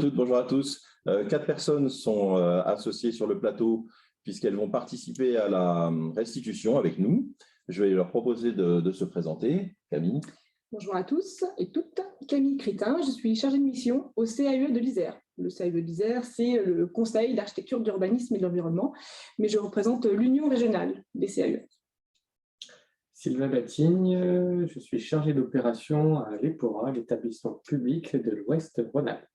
Bonjour à tous. 4 personnes sont associées sur le plateau puisqu'elles vont participer à la restitution avec nous. Je vais leur proposer de se présenter. Camille. Bonjour à tous et toutes. Camille Crétin, je suis chargée de mission au CAE de l'Isère. Le CAE de l'Isère, c'est le Conseil d'architecture, d'urbanisme et de l'environnement, mais je représente l'Union régionale des CAE. Sylvain Batigne, je suis chargé d'opération à l'EPORA, l'établissement public de l'Ouest Rhône-Alpes.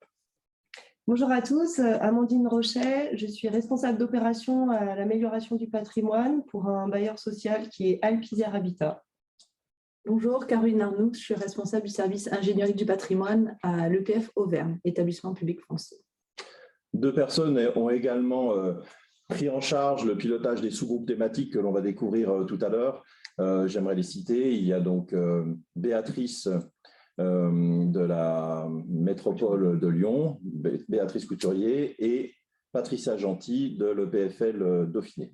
Bonjour à tous, Amandine Rochet, je suis responsable d'opération à l'amélioration du patrimoine pour un bailleur social qui est Alpes Isère Habitat. Bonjour, Caroline Arnoux, je suis responsable du service ingénierie du patrimoine à l'EPF Auvergne, établissement public français. 2 personnes ont également pris en charge le pilotage des sous-groupes thématiques que l'on va découvrir tout à l'heure. J'aimerais les citer. Il y a donc Béatrice de la métropole de Lyon, Béatrice Couturier, et Patricia Gentil de l'EPFL Dauphiné.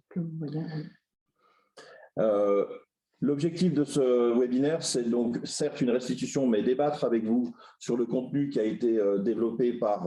L'objectif de ce webinaire, c'est donc certes une restitution, mais débattre avec vous sur le contenu qui a été développé par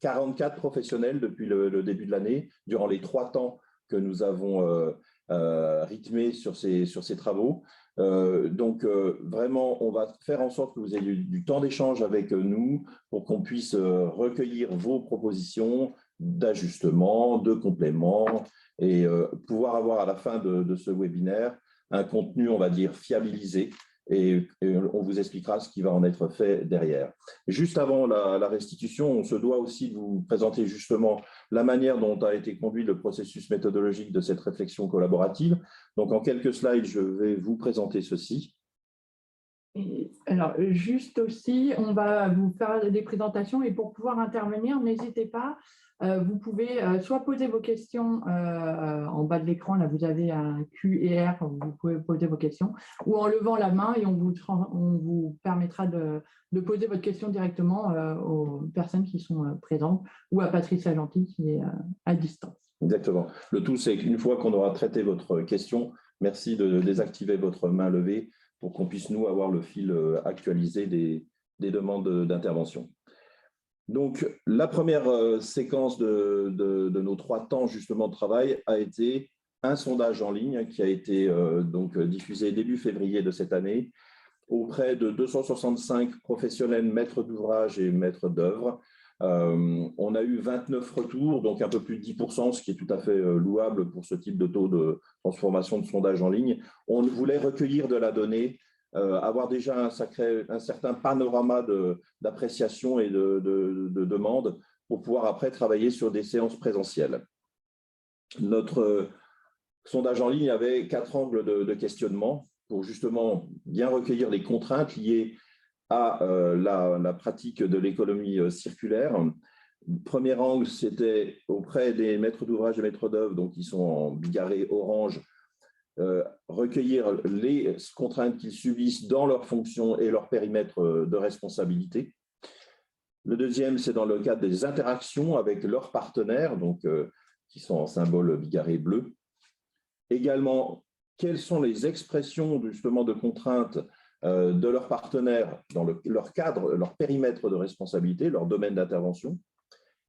44 professionnels depuis le début de l'année, durant les 3 temps que nous avons rythmés sur ces travaux. Vraiment, on va faire en sorte que vous ayez du temps d'échange avec nous pour qu'on puisse recueillir vos propositions d'ajustement, de compléments et pouvoir avoir à la fin de ce webinaire un contenu, on va dire, fiabilisé, et on vous expliquera ce qui va en être fait derrière. Juste avant la restitution, on se doit aussi de vous présenter justement la manière dont a été conduit le processus méthodologique de cette réflexion collaborative. Donc, en quelques slides, je vais vous présenter ceci. Alors, juste aussi, on va vous faire des présentations et pour pouvoir intervenir, n'hésitez pas. Vous pouvez soit poser vos questions en bas de l'écran, là vous avez un Q&R, vous pouvez poser vos questions, ou en levant la main et on vous permettra de poser votre question directement aux personnes qui sont présentes ou à Patricia Gentil qui est à distance. Exactement. Le tout, c'est qu'une fois qu'on aura traité votre question, merci de désactiver votre main levée pour qu'on puisse, nous, avoir le fil actualisé des demandes d'intervention. Donc, la première séquence de nos 3 temps justement de travail a été un sondage en ligne qui a été diffusé début février de cette année auprès de 265 professionnels maîtres d'ouvrage et maîtres d'œuvre. On a eu 29 retours, donc un peu plus de 10%, ce qui est tout à fait louable pour ce type de taux de transformation de sondage en ligne. On voulait recueillir de la donnée, avoir déjà un certain panorama d'appréciation et de demandes pour pouvoir après travailler sur des séances présentielles. Notre sondage en ligne avait 4 angles de questionnement pour justement bien recueillir les contraintes liées à la pratique de l'économie circulaire. Premier angle, c'était auprès des maîtres d'ouvrage et maîtres d'œuvre, donc qui sont en bigarré orange, recueillir les contraintes qu'ils subissent dans leur fonction et leur périmètre de responsabilité. Le deuxième, c'est dans le cadre des interactions avec leurs partenaires, donc, qui sont en symbole bigarré bleu. Également, quelles sont les expressions justement de contraintes de leurs partenaires dans leur cadre, leur périmètre de responsabilité, leur domaine d'intervention.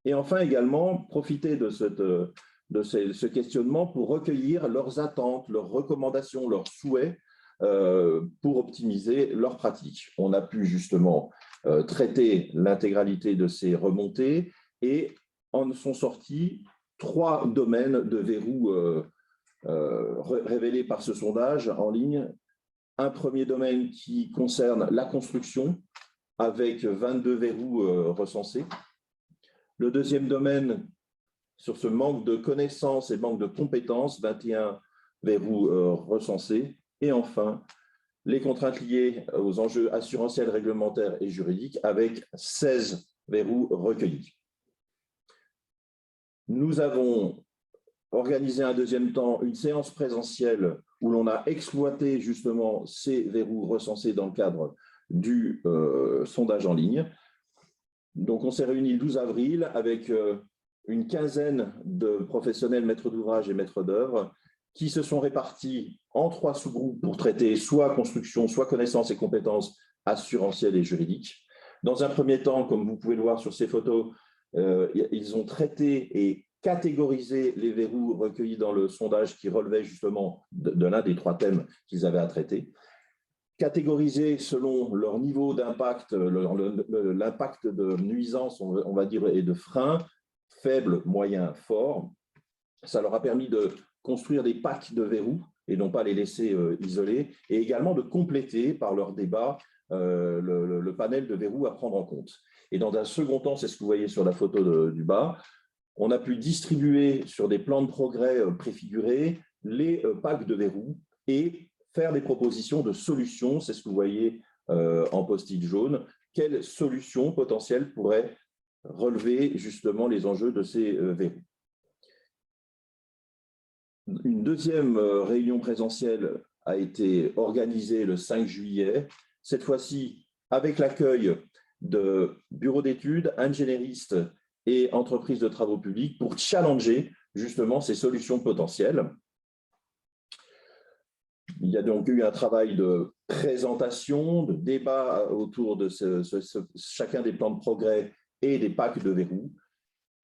Et enfin également, profiter de ce questionnement pour recueillir leurs attentes, leurs recommandations, leurs souhaits pour optimiser leurs pratiques. On a pu justement traiter l'intégralité de ces remontées et en sont sortis 3 domaines de verrous révélés par ce sondage en ligne. Un premier domaine qui concerne la construction avec 22 verrous recensés. Le deuxième domaine sur ce manque de connaissances et manque de compétences, 21 verrous recensés. Et enfin, les contraintes liées aux enjeux assurantiels, réglementaires et juridiques avec 16 verrous recueillis. Nous avons organisé un deuxième temps, une séance présentielle où l'on a exploité justement ces verrous recensés dans le cadre du sondage en ligne. Donc, on s'est réunis le 12 avril avec une quinzaine de professionnels maîtres d'ouvrage et maîtres d'œuvre qui se sont répartis en 3 sous-groupes pour traiter soit construction, soit connaissances et compétences assurantielles et juridiques. Dans un premier temps, comme vous pouvez le voir sur ces photos, Ils ont traité et catégorisé les verrous recueillis dans le sondage qui relevait justement de l'un des 3 thèmes qu'ils avaient à traiter. Catégorisés selon leur niveau d'impact, l'impact de nuisance, on va dire, et de frein, faible, moyen, fort. Ça leur a permis de construire des packs de verrous et non pas les laisser isolés, et également de compléter par leur débat le panel de verrous à prendre en compte. Et dans un second temps, c'est ce que vous voyez sur la photo du bas, on a pu distribuer sur des plans de progrès préfigurés les packs de verrous et faire des propositions de solutions, c'est ce que vous voyez en post-it jaune, quelles solutions potentielles pourraient relever justement les enjeux de ces verrous. Une deuxième réunion présentielle a été organisée le 5 juillet, cette fois-ci avec l'accueil de bureaux d'études, ingénieristes et entreprises de travaux publics pour challenger justement ces solutions potentielles. Il y a donc eu un travail de présentation, de débat autour de chacun des plans de progrès et des packs de verrous.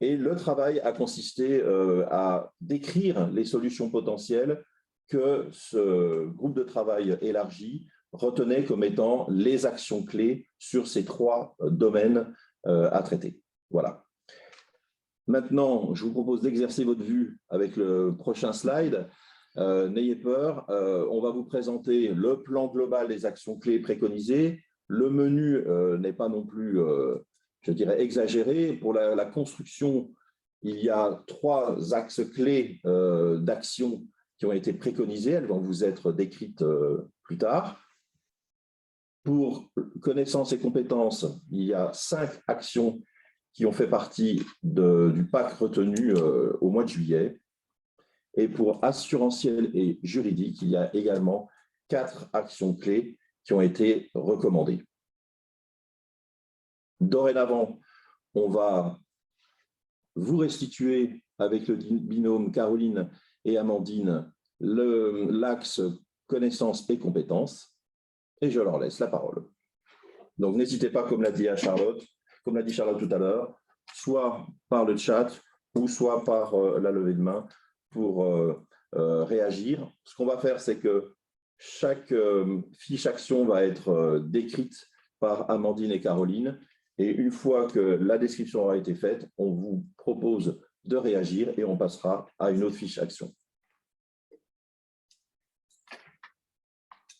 Et le travail a consisté à décrire les solutions potentielles que ce groupe de travail élargi retenait comme étant les actions clés sur ces 3 domaines à traiter. Voilà. Maintenant, je vous propose d'exercer votre vue avec le prochain slide. N'ayez peur, on va vous présenter le plan global des actions clés préconisées. Le menu n'est pas non plus, je dirais, exagéré. Pour la construction, il y a 3 axes clés d'actions qui ont été préconisés. Elles vont vous être décrites plus tard. Pour connaissances et compétences, il y a 5 actions qui ont fait partie du PAC retenu au mois de juillet. Et pour assurantiel et juridique, il y a également 4 actions clés qui ont été recommandées. Dorénavant, on va vous restituer avec le binôme Caroline et Amandine l'axe connaissances et compétences, et je leur laisse la parole. Donc n'hésitez pas, comme l'a dit Charlotte tout à l'heure, soit par le chat ou soit par la levée de main pour réagir. Ce qu'on va faire, c'est que chaque fiche action va être décrite par Amandine et Caroline. Et une fois que la description aura été faite, on vous propose de réagir et on passera à une autre fiche action.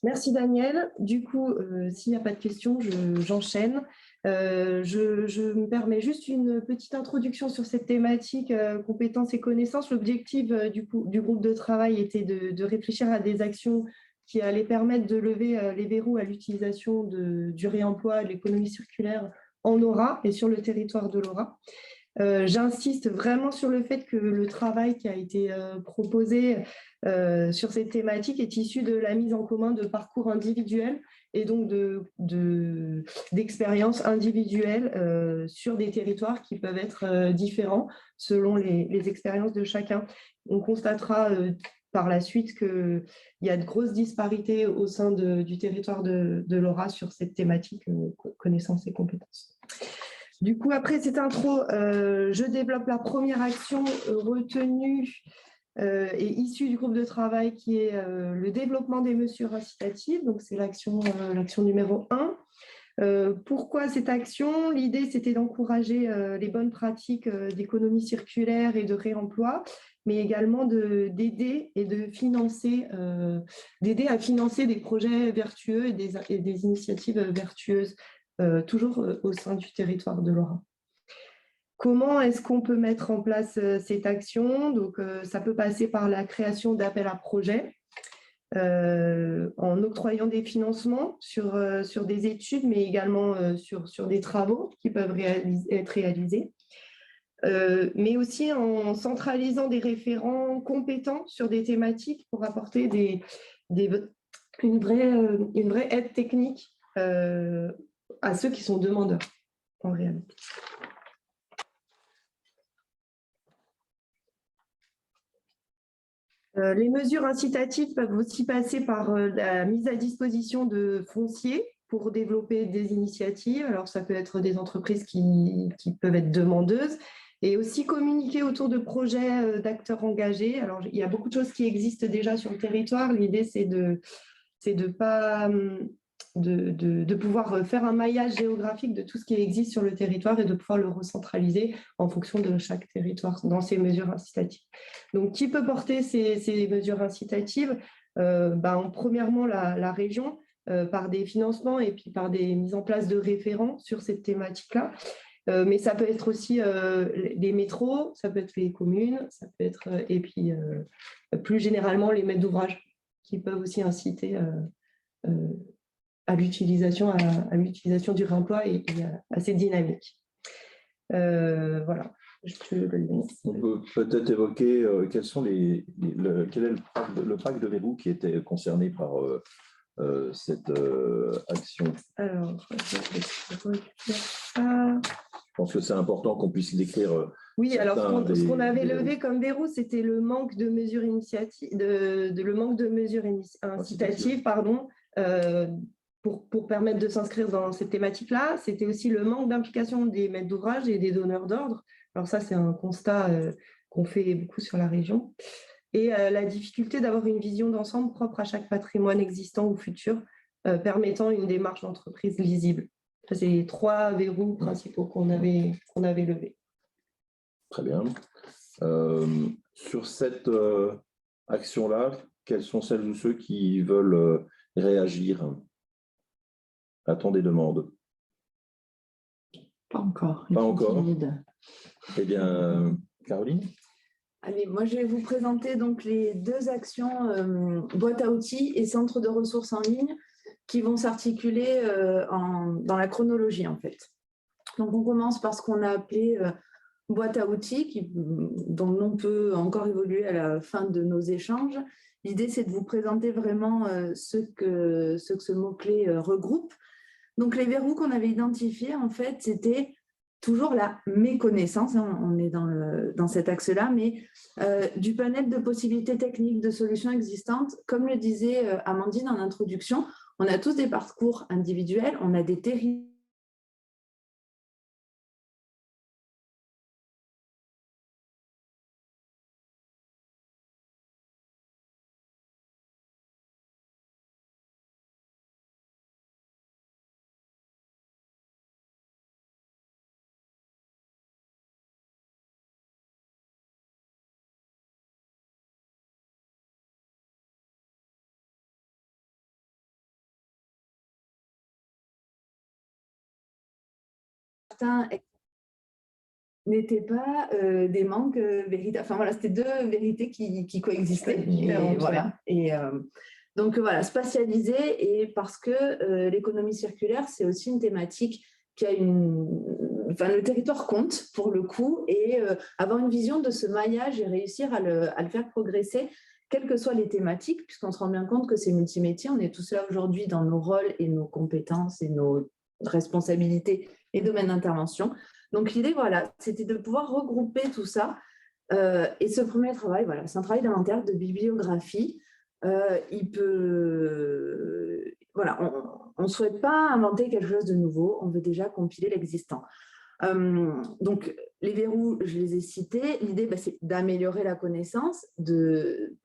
Merci Daniel. Du coup, s'il n'y a pas de questions, j'enchaîne. Je me permets juste une petite introduction sur cette thématique compétences et connaissances. L'objectif du groupe de travail était de réfléchir à des actions qui allaient permettre de lever les verrous à l'utilisation du réemploi, de l'économie circulaire en Aura et sur le territoire de l'Aura. J'insiste vraiment sur le fait que le travail qui a été proposé sur cette thématique est issu de la mise en commun de parcours individuels et donc d'expériences individuelles sur des territoires qui peuvent être différents selon les expériences de chacun. On constatera par la suite qu'il y a de grosses disparités au sein du territoire de l'Aura sur cette thématique connaissances et compétences. Du coup, après cette intro, je développe la première action retenue et issue du groupe de travail qui est le développement des mesures incitatives. Donc, c'est l'action numéro 1. Pourquoi cette action? L'idée, c'était d'encourager les bonnes pratiques d'économie circulaire et de réemploi, mais également d'aider à financer des projets vertueux et des initiatives vertueuses, toujours au sein du territoire de l'Aura. Comment est-ce qu'on peut mettre en place cette action? Donc, ça peut passer par la création d'appels à projets, en octroyant des financements sur des études, mais également sur des travaux qui peuvent être réalisés. Mais aussi en centralisant des référents compétents sur des thématiques pour apporter une vraie aide technique à ceux qui sont demandeurs en réalité. Les mesures incitatives peuvent aussi passer par la mise à disposition de foncier pour développer des initiatives. Alors, ça peut être des entreprises qui peuvent être demandeuses et aussi communiquer autour de projets d'acteurs engagés. Alors, il y a beaucoup de choses qui existent déjà sur le territoire. L'idée, c'est de pouvoir faire un maillage géographique de tout ce qui existe sur le territoire et de pouvoir le recentraliser en fonction de chaque territoire dans ces mesures incitatives. Donc, qui peut porter ces mesures incitatives? Premièrement, la région, par des financements et puis par des mises en place de référents sur cette thématique-là. Mais ça peut être aussi les métros, ça peut être les communes, ça peut être, et puis plus généralement les maîtres d'ouvrage qui peuvent aussi inciter à l'utilisation du réemploi et à cette dynamique. Voilà. On peut peut-être évoquer quel est le parc de verrou qui était concerné par cette action. Alors, je pense que c'est important qu'on puisse décrire. Oui, alors ce qu'on avait levé comme verrou, c'était le manque de mesures incitatives, pour permettre de s'inscrire dans cette thématique-là. C'était aussi le manque d'implication des maîtres d'ouvrage et des donneurs d'ordre. Alors ça, c'est un constat qu'on fait beaucoup sur la région. Et la difficulté d'avoir une vision d'ensemble propre à chaque patrimoine existant ou futur, permettant une démarche d'entreprise lisible. C'est les 3 verrous principaux qu'on avait levés. Très bien. Sur cette action-là, quels sont celles ou ceux qui veulent réagir? A-t-on des demandes? Pas encore. Pas encore. Eh bien, Caroline? Allez, moi, je vais vous présenter donc les 2 actions boîte à outils et centre de ressources en ligne qui vont s'articuler dans la chronologie, en fait. Donc, on commence par ce qu'on a appelé boîte à outils, dont le nom peut encore évoluer à la fin de nos échanges. L'idée, c'est de vous présenter vraiment ce que ce mot-clé regroupe. Donc, les verrous qu'on avait identifiés, en fait, c'était toujours la méconnaissance, on est dans cet axe-là, mais du panel de possibilités techniques, de solutions existantes. Comme le disait Amandine en introduction, on a tous des parcours individuels, on a des territoires. N'étaient pas des manques véritables. Enfin voilà, c'était 2 vérités qui coexistaient. Donc voilà, spatialiser, et parce que l'économie circulaire, c'est aussi une thématique qui a le territoire compte pour le coup, et avoir une vision de ce maillage et réussir à le faire progresser, quelles que soient les thématiques, puisqu'on se rend bien compte que c'est multimétier. On est tous là aujourd'hui dans nos rôles et nos compétences et nos responsabilités et domaines d'intervention. Donc l'idée, voilà, c'était de pouvoir regrouper tout ça. Et ce premier travail, voilà, c'est un travail d'inventaire, de bibliographie. On ne souhaite pas inventer quelque chose de nouveau, on veut déjà compiler l'existant. Donc les verrous, je les ai cités. L'idée, c'est d'améliorer la connaissance, de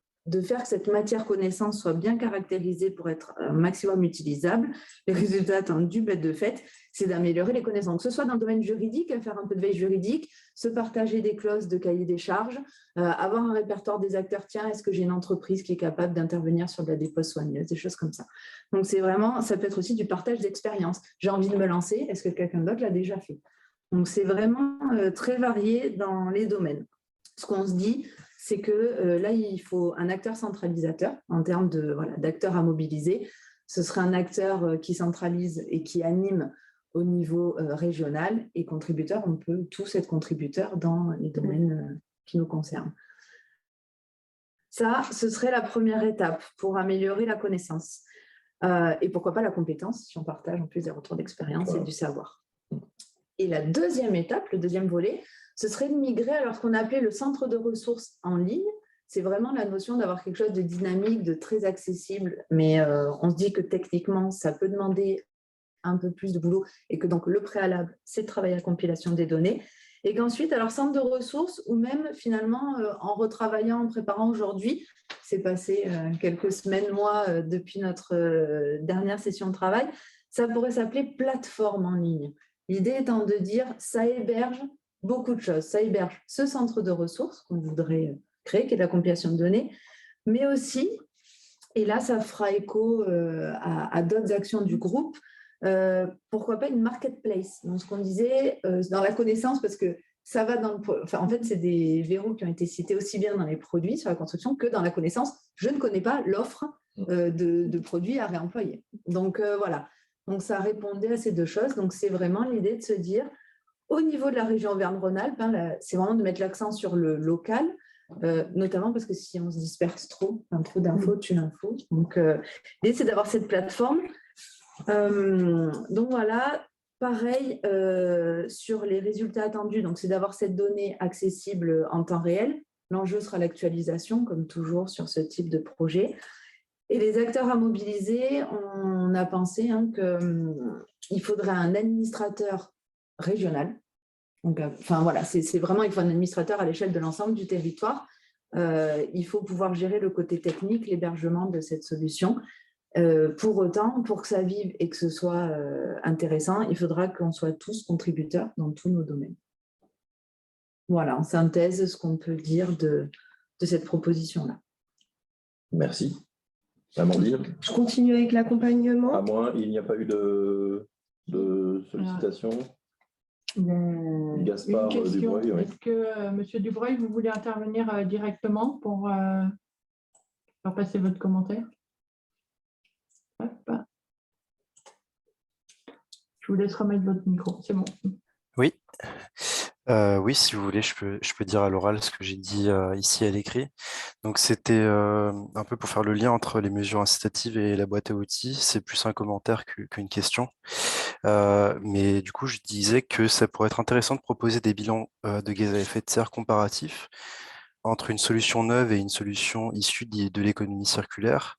faire que cette matière connaissance soit bien caractérisée pour être un maximum utilisable. Les résultats attendus, de fait, c'est d'améliorer les connaissances, que ce soit dans le domaine juridique, faire un peu de veille juridique, se partager des clauses de cahier des charges, avoir un répertoire des acteurs. Tiens, est-ce que j'ai une entreprise qui est capable d'intervenir sur de la dépose soigneuse, des choses comme ça. Donc, c'est vraiment, ça peut être aussi du partage d'expérience. J'ai envie de me lancer, est-ce que quelqu'un d'autre l'a déjà fait? Donc, c'est vraiment très varié dans les domaines. Ce qu'on se dit, c'est que là, il faut un acteur centralisateur en termes d'acteurs à mobiliser. Ce serait un acteur qui centralise et qui anime au niveau régional, et contributeur, on peut tous être contributeurs dans les domaines qui nous concernent. Ça, ce serait la première étape pour améliorer la connaissance. Et pourquoi pas la compétence, si on partage en plus des retours d'expérience et du savoir. Et la deuxième étape, le deuxième volet, ce serait de migrer à ce qu'on a appelé le centre de ressources en ligne. C'est vraiment la notion d'avoir quelque chose de dynamique, de très accessible, mais on se dit que techniquement, ça peut demander un peu plus de boulot et que donc le préalable, c'est de travailler à la compilation des données. Et qu'ensuite, alors centre de ressources ou même finalement en retravaillant, en préparant aujourd'hui, c'est passé quelques semaines, mois depuis notre dernière session de travail, ça pourrait s'appeler plateforme en ligne. L'idée étant de dire, ça héberge beaucoup de choses. Ça héberge ce centre de ressources qu'on voudrait créer, qui est la compilation de données, mais aussi, et là ça fera écho à d'autres actions du groupe, pourquoi pas une marketplace. Donc ce qu'on disait dans la connaissance, parce que ça va dans le... Enfin, en fait, c'est des verrous qui ont été cités aussi bien dans les produits sur la construction que dans la connaissance. Je ne connais pas l'offre de produits à réemployer. Donc voilà. Donc ça répondait à ces deux choses. Donc c'est vraiment l'idée de se dire, au niveau de la région Auvergne-Rhône-Alpes, c'est vraiment de mettre l'accent sur le local, notamment parce que si on se disperse trop d'infos tue l'info. Donc l'idée, c'est d'avoir cette plateforme. Donc voilà, pareil sur les résultats attendus, donc c'est d'avoir cette donnée accessible en temps réel. L'enjeu sera l'actualisation, comme toujours sur ce type de projet. Et les acteurs à mobiliser, on a pensé qu'il faudrait un administrateur régional. Donc, voilà, c'est vraiment, il faut un administrateur à l'échelle de l'ensemble du territoire. Il faut pouvoir gérer le côté technique, l'hébergement de cette solution. Pour autant, pour que ça vive et que ce soit intéressant, il faudra qu'on soit tous contributeurs dans tous nos domaines. Voilà, en synthèse, ce qu'on peut dire de cette proposition-là. Merci. Amandine? Je continue avec l'accompagnement. À moins, il n'y a pas eu de sollicitation. Gaspard Dubreuil, oui. Est-ce que, Monsieur Dubreuil, vous voulez intervenir directement pour faire passer votre commentaire? Hop. Je vous laisse remettre votre micro, c'est bon. Oui. Oui, si vous voulez, je peux dire à l'oral ce que j'ai dit ici à l'écrit. Donc, c'était un peu pour faire le lien entre les mesures incitatives et la boîte à outils. C'est plus un commentaire qu'une question. Mais du coup, je disais que ça pourrait être intéressant de proposer des bilans de gaz à effet de serre comparatifs entre une solution neuve et une solution issue de l'économie circulaire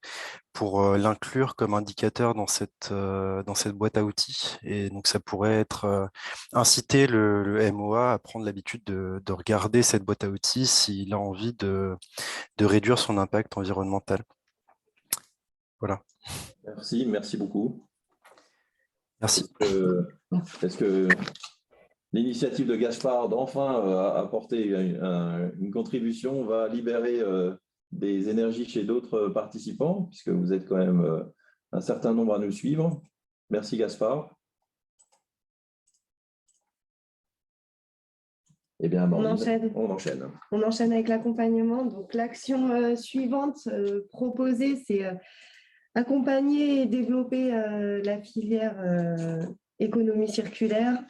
pour l'inclure comme indicateur dans cette boîte à outils. Et donc, ça pourrait être inciter le MOA à prendre l'habitude de regarder cette boîte à outils s'il a envie de réduire son impact environnemental. Voilà. Merci beaucoup. Merci. Est-ce que l'initiative de Gaspard d'enfin apporter une contribution va libérer des énergies chez d'autres participants, puisque vous êtes quand même un certain nombre à nous suivre. Merci Gaspard. Eh bien, on enchaîne. On enchaîne avec l'accompagnement. Donc l'action suivante proposée, c'est accompagner et développer la filière économie circulaire.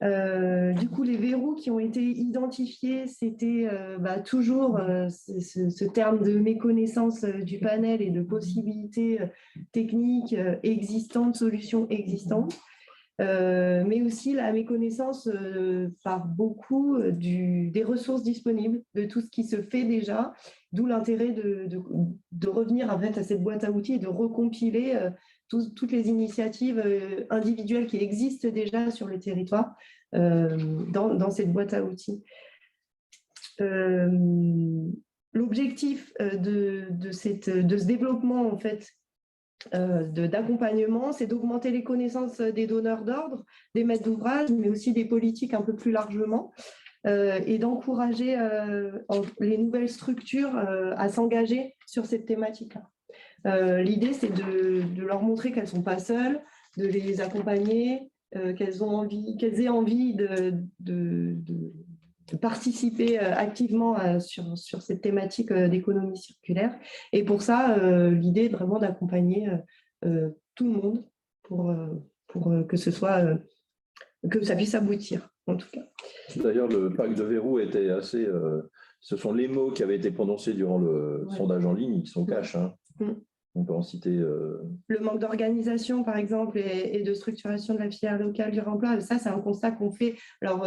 Du coup, les verrous qui ont été identifiés, c'était toujours ce terme de méconnaissance du panel et de possibilités techniques existantes, solutions existantes, mais aussi la méconnaissance par beaucoup des ressources disponibles, de tout ce qui se fait déjà, d'où l'intérêt de revenir en fait à cette boîte à outils et de recompiler toutes les initiatives individuelles qui existent déjà sur le territoire dans cette boîte à outils. L'objectif de ce développement en fait, d'accompagnement, c'est d'augmenter les connaissances des donneurs d'ordre, des maîtres d'ouvrage, mais aussi des politiques un peu plus largement, et d'encourager les nouvelles structures à s'engager sur cette thématique-là. L'idée, c'est de leur montrer qu'elles ne sont pas seules, de les accompagner, qu'elles aient envie de participer activement sur cette thématique d'économie circulaire. Et pour ça, l'idée est vraiment d'accompagner tout le monde pour que ça puisse aboutir, en tout cas. D'ailleurs, le pack de verrous était assez... ce sont les mots qui avaient été prononcés durant le sondage en ligne qui sont cash. Hein. On peut en citer... Le manque d'organisation, par exemple, et de structuration de la filière locale du remploi, ça, c'est un constat qu'on fait. Alors,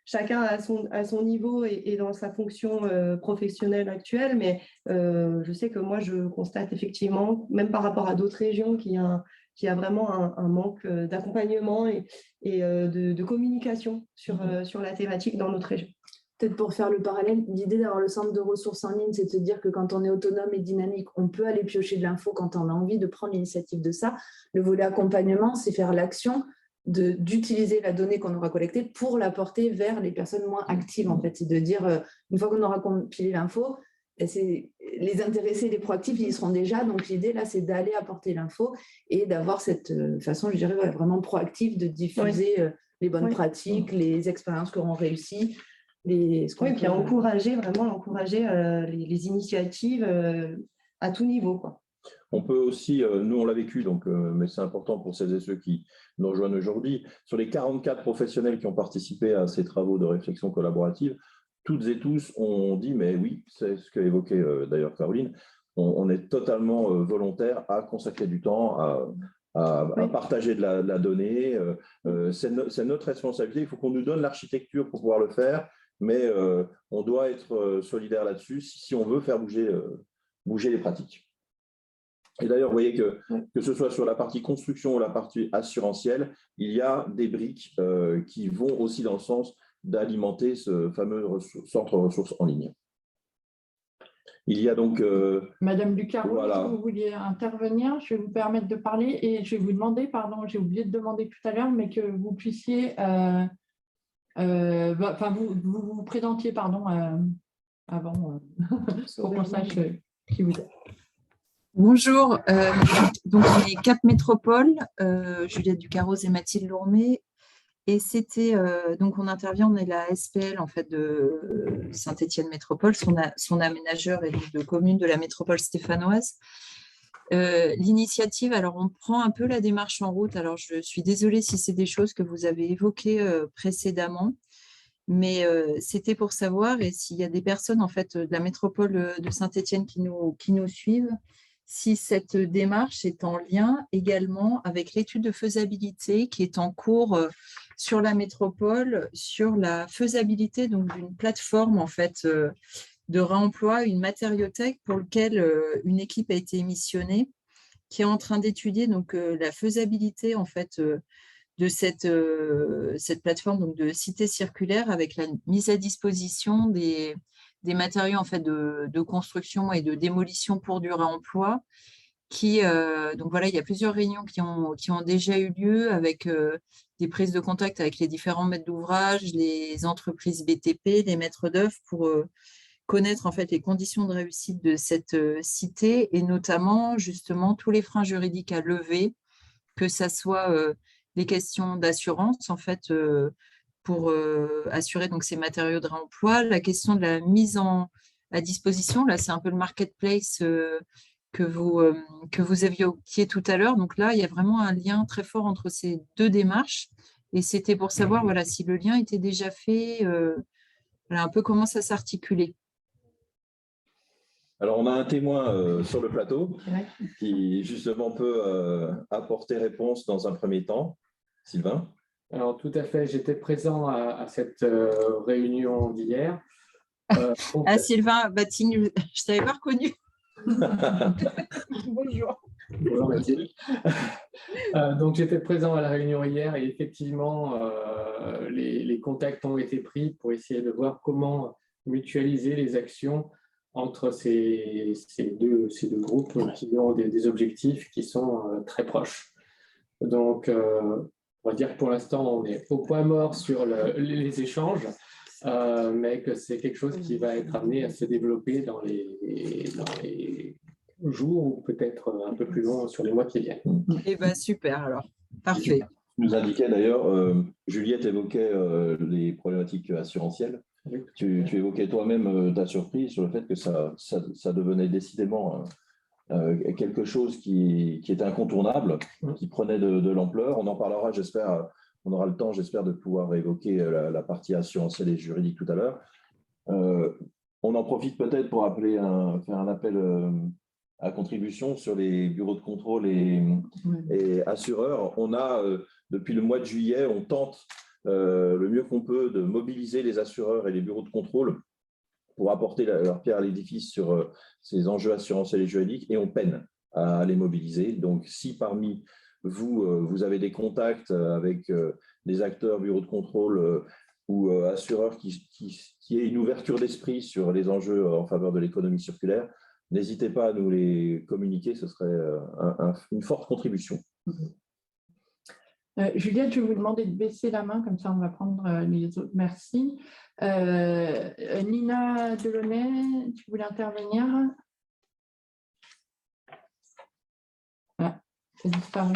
chacun à son niveau et dans sa fonction professionnelle actuelle, mais je sais que moi, je constate effectivement, même par rapport à d'autres régions, qu'il y a qu'il y a vraiment un manque d'accompagnement et de communication sur la thématique dans notre région. Peut-être pour faire le parallèle, l'idée d'avoir le centre de ressources en ligne, c'est de se dire que quand on est autonome et dynamique, on peut aller piocher de l'info quand on a envie de prendre l'initiative de ça. Le volet accompagnement, c'est faire l'action d'utiliser la donnée qu'on aura collectée pour la porter vers les personnes moins actives, en fait. C'est de dire, une fois qu'on aura compilé l'info, les intéressés, les proactifs, ils y seront déjà. Donc, l'idée, là, c'est d'aller apporter l'info et d'avoir cette façon, je dirais, vraiment proactive de diffuser les bonnes pratiques, les expériences qui auront réussi. Et puis encourager les initiatives à tout niveau, quoi. On peut aussi, nous on l'a vécu, donc, mais c'est important pour celles et ceux qui nous rejoignent aujourd'hui, sur les 44 professionnels qui ont participé à ces travaux de réflexion collaborative, toutes et tous ont dit, mais oui, c'est ce qu'a évoqué d'ailleurs Caroline, on est totalement volontaire à consacrer du temps, à partager de la donnée. C'est notre responsabilité, il faut qu'on nous donne l'architecture pour pouvoir le faire, mais on doit être solidaire là-dessus si on veut faire bouger les pratiques. Et d'ailleurs, vous voyez que ce soit sur la partie construction ou la partie assurantielle, il y a des briques qui vont aussi dans le sens d'alimenter ce fameux centre ressources en ligne. Il y a donc… Madame Ducarreau, voilà. si vous vouliez intervenir, je vais vous permettre de parler et je vais vous demander, pardon, j'ai oublié de demander tout à l'heure, mais que vous puissiez… vous présentiez, pardon, avant, pour qu'on sache qui vous êtes. Bonjour, donc on est Cap Métropole, Juliette Ducarroz et Mathilde Lourmet, et c'était donc on intervient, on est la SPL en fait de Saint-Étienne Métropole, son aménageur et de commune de la métropole stéphanoise. L'initiative, alors on prend un peu la démarche en route, alors je suis désolée si c'est des choses que vous avez évoquées précédemment, mais c'était pour savoir, et s'il y a des personnes en fait de la métropole de Saint-Étienne qui nous suivent, si cette démarche est en lien également avec l'étude de faisabilité qui est en cours sur la métropole, sur la faisabilité d'une plateforme en fait de réemploi, une matériothèque pour laquelle une équipe a été missionnée, qui est en train d'étudier donc la faisabilité en fait de cette plateforme donc de cité circulaire avec la mise à disposition des matériaux en fait de construction et de démolition pour du réemploi. Donc voilà, il y a plusieurs réunions qui ont déjà eu lieu avec des prises de contact avec les différents maîtres d'ouvrage, les entreprises BTP, les maîtres d'œuvre pour connaître en fait les conditions de réussite de cette cité et notamment justement tous les freins juridiques à lever, que ça soit les questions d'assurance en fait pour assurer donc ces matériaux de réemploi, la question de la mise à disposition, là c'est un peu le marketplace que vous évoquiez tout à l'heure, donc là il y a vraiment un lien très fort entre ces deux démarches et c'était pour savoir voilà, si le lien était déjà fait, voilà, un peu comment ça s'articulait. Alors, on a un témoin sur le plateau qui, justement, peut apporter réponse dans un premier temps. Sylvain ? Alors, tout à fait. J'étais présent à cette réunion d'hier. Sylvain Batigne, je ne t'avais pas reconnu. Bonjour. Bonjour Mathilde. Donc, j'étais présent à la réunion hier et effectivement, les contacts ont été pris pour essayer de voir comment mutualiser les actions entre ces deux groupes qui ont des objectifs qui sont très proches. Donc, on va dire que pour l'instant, on est au point mort sur les échanges, mais que c'est quelque chose qui va être amené à se développer dans les jours ou peut-être un peu plus long sur les mois qui viennent. Eh bien, super, alors. Parfait. Nous indiquait d'ailleurs, Juliette évoquait les problématiques assurantielles. Tu évoquais toi-même ta surprise sur le fait que ça devenait décidément quelque chose qui était incontournable, qui prenait de l'ampleur. On en parlera, j'espère, on aura le temps, j'espère, de pouvoir évoquer la partie assurantielle et juridique tout à l'heure. On en profite peut-être pour faire un appel à contribution sur les bureaux de contrôle et assureurs. On a, depuis le mois de juillet, on tente le mieux qu'on peut de mobiliser les assureurs et les bureaux de contrôle pour apporter leur pierre à l'édifice sur ces enjeux assurantiels et juridiques, et on peine à les mobiliser. Donc, si parmi vous avez des contacts avec des acteurs, bureaux de contrôle ou assureurs qui aient une ouverture d'esprit sur les enjeux en faveur de l'économie circulaire, n'hésitez pas à nous les communiquer, ce serait une forte contribution. Juliette, je vais vous demander de baisser la main, comme ça on va prendre les autres. Merci. Nina Delaunay, tu voulais intervenir? Ah, c'est disparu.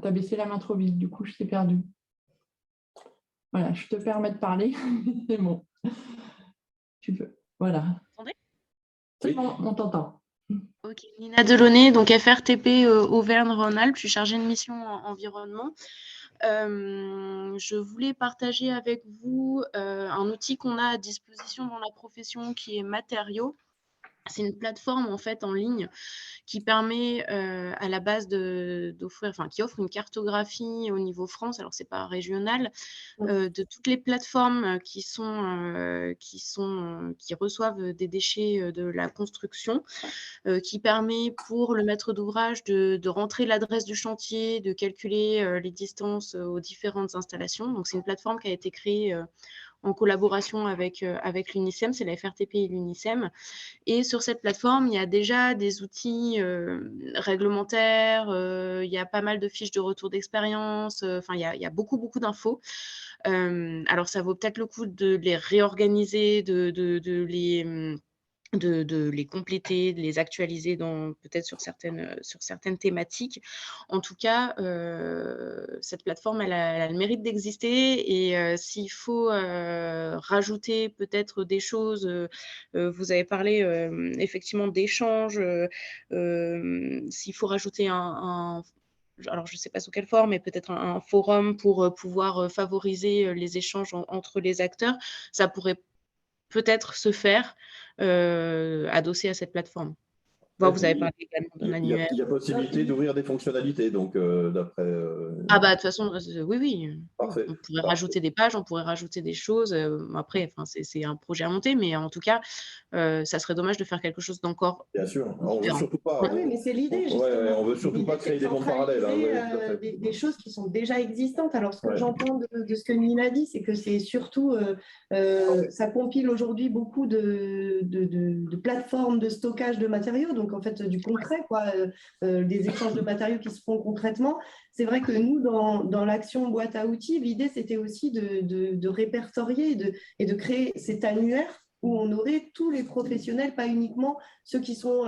Tu as baissé la main trop vite, du coup je t'ai perdu. Voilà, je te permets de parler. C'est bon. Tu peux. Voilà. C'est bon, on t'entend. Ok, Nina Delaunay, donc FRTP Auvergne-Rhône-Alpes, je suis chargée de mission en environnement. Je voulais partager avec vous un outil qu'on a à disposition dans la profession qui est Matériaux. C'est une plateforme en fait en ligne qui permet à la base d'offrir, enfin qui offre une cartographie au niveau France, alors c'est pas régional, de toutes les plateformes qui reçoivent des déchets de la construction, qui permet pour le maître d'ouvrage de rentrer l'adresse du chantier, de calculer les distances aux différentes installations. Donc c'est une plateforme qui a été créée en collaboration avec l'UNICEM, c'est la FRTP et l'UNICEM. Et sur cette plateforme, il y a déjà des outils réglementaires, il y a pas mal de fiches de retour d'expérience, enfin, il y a beaucoup d'infos. Alors, ça vaut peut-être le coup de les réorganiser, de les compléter, de les actualiser peut-être sur certaines thématiques. En tout cas, cette plateforme, elle a le mérite d'exister et s'il faut rajouter peut-être des choses, vous avez parlé effectivement d'échanges, s'il faut rajouter alors je ne sais pas sous quelle forme, mais peut-être un forum pour pouvoir favoriser les échanges entre les acteurs, ça pourrait peut-être se faire adossé à cette plateforme. Bon, vous avez parlé également d'un annuaire. Il y a possibilité d'ouvrir des fonctionnalités, donc d'après... Ah bah de toute façon, oui. Parfait. On pourrait rajouter des pages, on pourrait rajouter des choses. Après, c'est un projet à monter, mais en tout cas, ça serait dommage de faire quelque chose d'encore. Bien sûr, on veut surtout pas. Oui, mais c'est l'idée. On veut surtout pas créer des mondes parallèles. Des choses qui sont déjà existantes. Alors, ce que j'entends de ce que Nina dit, c'est que c'est surtout, ça compile aujourd'hui beaucoup de plateformes de stockage de matériaux, donc en fait du concret, quoi, des échanges de matériaux qui se font concrètement. C'est vrai que nous, dans l'action boîte à outils, l'idée, c'était aussi de répertorier et de créer cet annuaire où on aurait tous les professionnels, pas uniquement ceux qui sont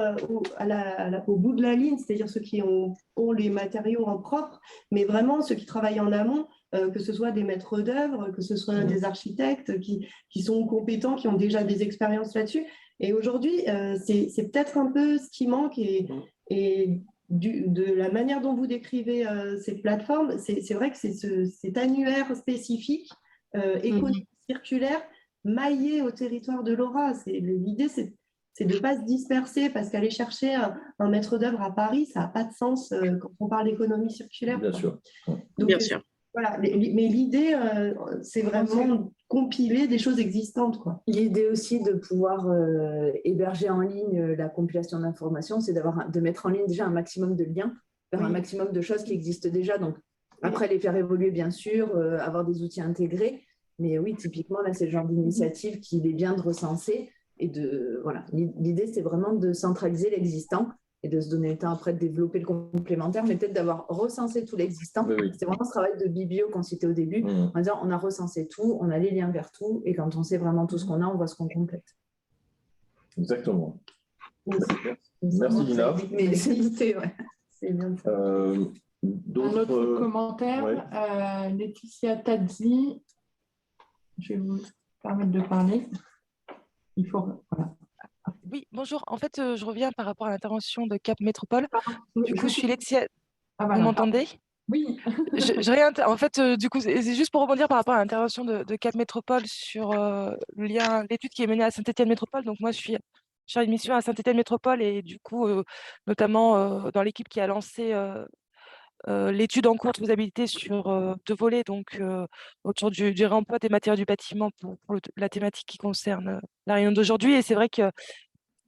au bout de la ligne, c'est-à-dire ceux qui ont les matériaux en propre, mais vraiment ceux qui travaillent en amont, que ce soit des maîtres d'œuvre, que ce soit des architectes qui sont compétents, qui ont déjà des expériences là-dessus. Et aujourd'hui, c'est peut-être un peu ce qui manque et de la manière dont vous décrivez ces plateformes, c'est vrai que c'est cet annuaire spécifique, économique circulaire, maillé au territoire de l'Aura. L'idée, c'est de ne pas se disperser, parce qu'aller chercher un maître d'œuvre à Paris, ça n'a pas de sens quand on parle d'économie circulaire. Bien sûr. Donc, bien sûr. Voilà, mais l'idée, c'est vraiment compiler des choses existantes, quoi. L'idée aussi de pouvoir héberger en ligne la compilation d'informations, c'est de mettre en ligne déjà un maximum de liens vers un maximum de choses qui existent déjà. Donc, après, les faire évoluer, bien sûr, avoir des outils intégrés. Mais oui, typiquement, là, c'est le genre d'initiative qu'il est bien de recenser. Et voilà. L'idée, c'est vraiment de centraliser l'existant et de se donner le temps après de développer le complémentaire, mais peut-être d'avoir recensé tout l'existant. Oui. C'est vraiment ce travail de biblio qu'on citait au début, en disant on a recensé tout, on a les liens vers tout, et quand on sait vraiment tout ce qu'on a, on voit ce qu'on complète. Exactement. Merci Nina. Mais c'est noté, ouais. C'est bien. Un autre commentaire, Laetitia Tazzi, je vais vous permettre de parler. Il faut... Voilà. Oui, bonjour. En fait, je reviens par rapport à l'intervention de Cap Métropole. Du coup, je suis Laetitia. Vous m'entendez? Oui. En fait, du coup, c'est juste pour rebondir par rapport à l'intervention de Cap Métropole sur l'étude qui est menée à Saint-Étienne Métropole. Donc, moi, je suis chargée de mission à Saint-Étienne Métropole et du coup, notamment dans l'équipe qui a lancé l'étude en cours de faisabilité sur 2 volets, donc autour du réemploi des matières du bâtiment pour la thématique qui concerne la réunion d'aujourd'hui. Et c'est vrai que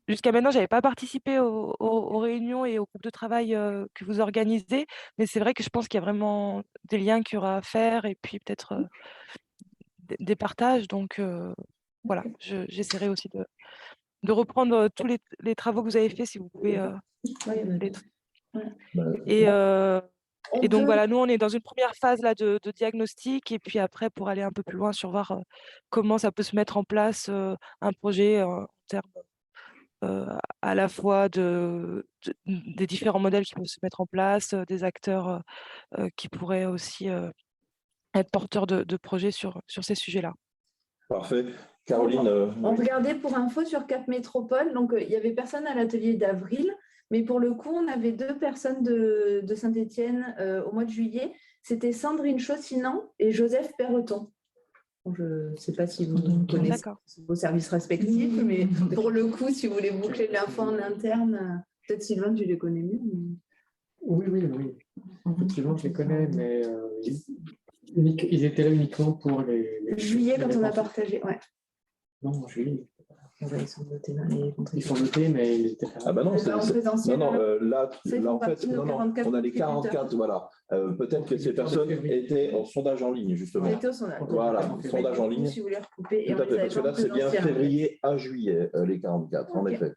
jusqu'à maintenant, je n'avais pas participé aux réunions et aux groupes de travail que vous organisez, mais c'est vrai que je pense qu'il y a vraiment des liens qu'il y aura à faire et puis peut-être des partages. Donc voilà, j'essaierai aussi de reprendre tous les travaux que vous avez faits, si vous pouvez. Et donc voilà, nous, on est dans une première phase là, de diagnostic, et puis après, pour aller un peu plus loin sur voir comment ça peut se mettre en place un projet en termes à la fois des différents modèles qui peuvent se mettre en place, des acteurs qui pourraient aussi être porteurs de projets sur ces sujets-là. Parfait. Caroline. On regardait pour info sur Cap Métropole, donc il y avait personne à l'atelier d'avril, mais pour le coup, on avait 2 personnes de Saint-Étienne au mois de juillet. C'était Sandrine Chaussinan et Joseph Perreton. Je ne sais pas si vous connaissez vos services respectifs, mais pour le coup, si vous voulez boucler l'info en interne, peut-être Sylvain, tu les connais mieux. Mais... Oui. Effectivement, je les connais, mais ils étaient là uniquement pour les juillet, quand on a partagé, ouais. Non, juillet. Ils sont notés dans les Ils sont notés, mais ils étaient pas. Ah bah non, en présentiel. là en fait, on a les 44, voilà. Peut-être que ces personnes étaient en sondage en ligne, justement. C'était au sondage. Voilà, sondage en ligne. Si vous voulez recouper. Tout à fait, parce que là, c'est bien février à juillet, les 44, en effet.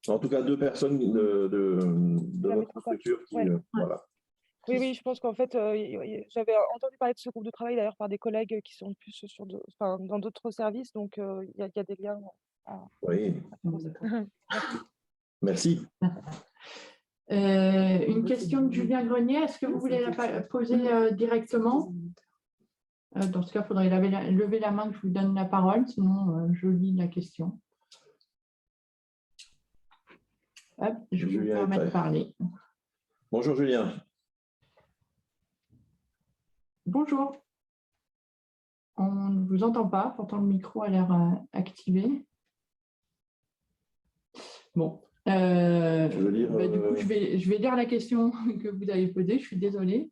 En tout cas, 2 personnes de notre structure qui... voilà. Oui, je pense qu'en fait, j'avais entendu parler de ce groupe de travail d'ailleurs par des collègues qui sont plus dans d'autres services, donc il y a des liens. Oui. Merci. Une question de Julien Grenier, est-ce que vous voulez la poser directement? Dans ce cas, il faudrait lever la main que je vous donne la parole, sinon je lis la question. Hop, je vais vous permettre de parler. Bonjour Julien. Bonjour. On ne vous entend pas, pourtant le micro a l'air activé. Bon. Du coup, je vais lire la question que vous avez posée, je suis désolée.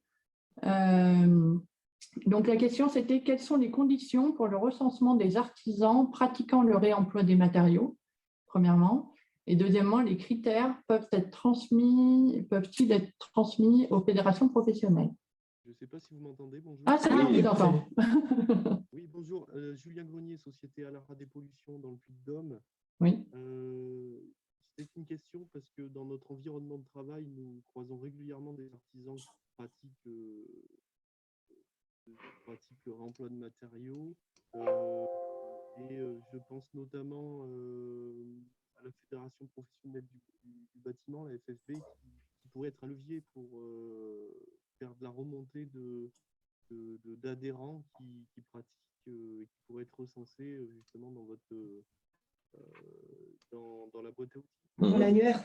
Donc la question, c'était quelles sont les conditions pour le recensement des artisans pratiquant le réemploi des matériaux, premièrement, et deuxièmement, les critères peuvent-ils être transmis aux fédérations professionnelles? Je ne sais pas si vous m'entendez. Bonjour. Ah, c'est bien, je t'entends. Oui, bonjour. Julien Grenier, Société Alara Dépollution dans le Puy-de-Dôme. Oui. C'est une question parce que dans notre environnement de travail, nous croisons régulièrement des artisans qui pratiquent le réemploi de matériaux. Je pense notamment à la Fédération professionnelle du bâtiment, la FFB, qui pourrait être un levier pour faire de la remontée d'adhérents qui pratiquent, qui pourraient être recensés justement dans votre dans la boîte à outils. Dans l'annuaire.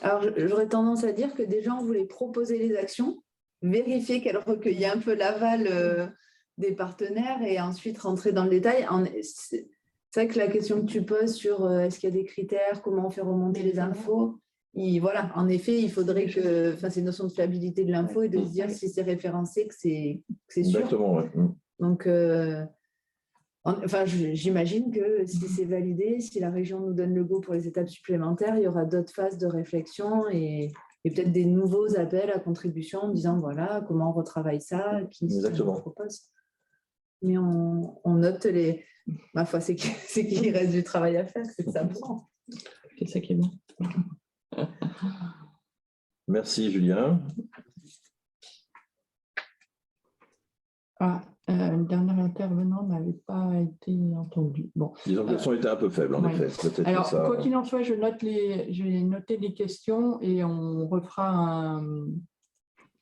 Alors, j'aurais tendance à dire que déjà, on voulait proposer les actions, vérifier qu'elles recueillaient un peu l'aval des partenaires et ensuite rentrer dans le détail. C'est vrai que la question que tu poses sur est-ce qu'il y a des critères, comment on fait remonter les infos, voilà, en effet, il faudrait que, c'est une notion de fiabilité de l'info et de se dire si c'est référencé, que c'est sûr. Exactement, ouais. Donc, j'imagine que si c'est validé, si la région nous donne le go pour les étapes supplémentaires, il y aura d'autres phases de réflexion et peut-être des nouveaux appels à contribution en disant voilà, comment on retravaille ça, qui se propose. Mais on note les... Ma foi, c'est qu'il reste du travail à faire, c'est que ça prend. C'est ça qui est bien. Merci Julien. Le dernier intervenant n'avait pas été entendu. Bon. Disons que le son était un peu faible, en effet. Alors, quoi qu'il en soit, je vais noter les questions et on refera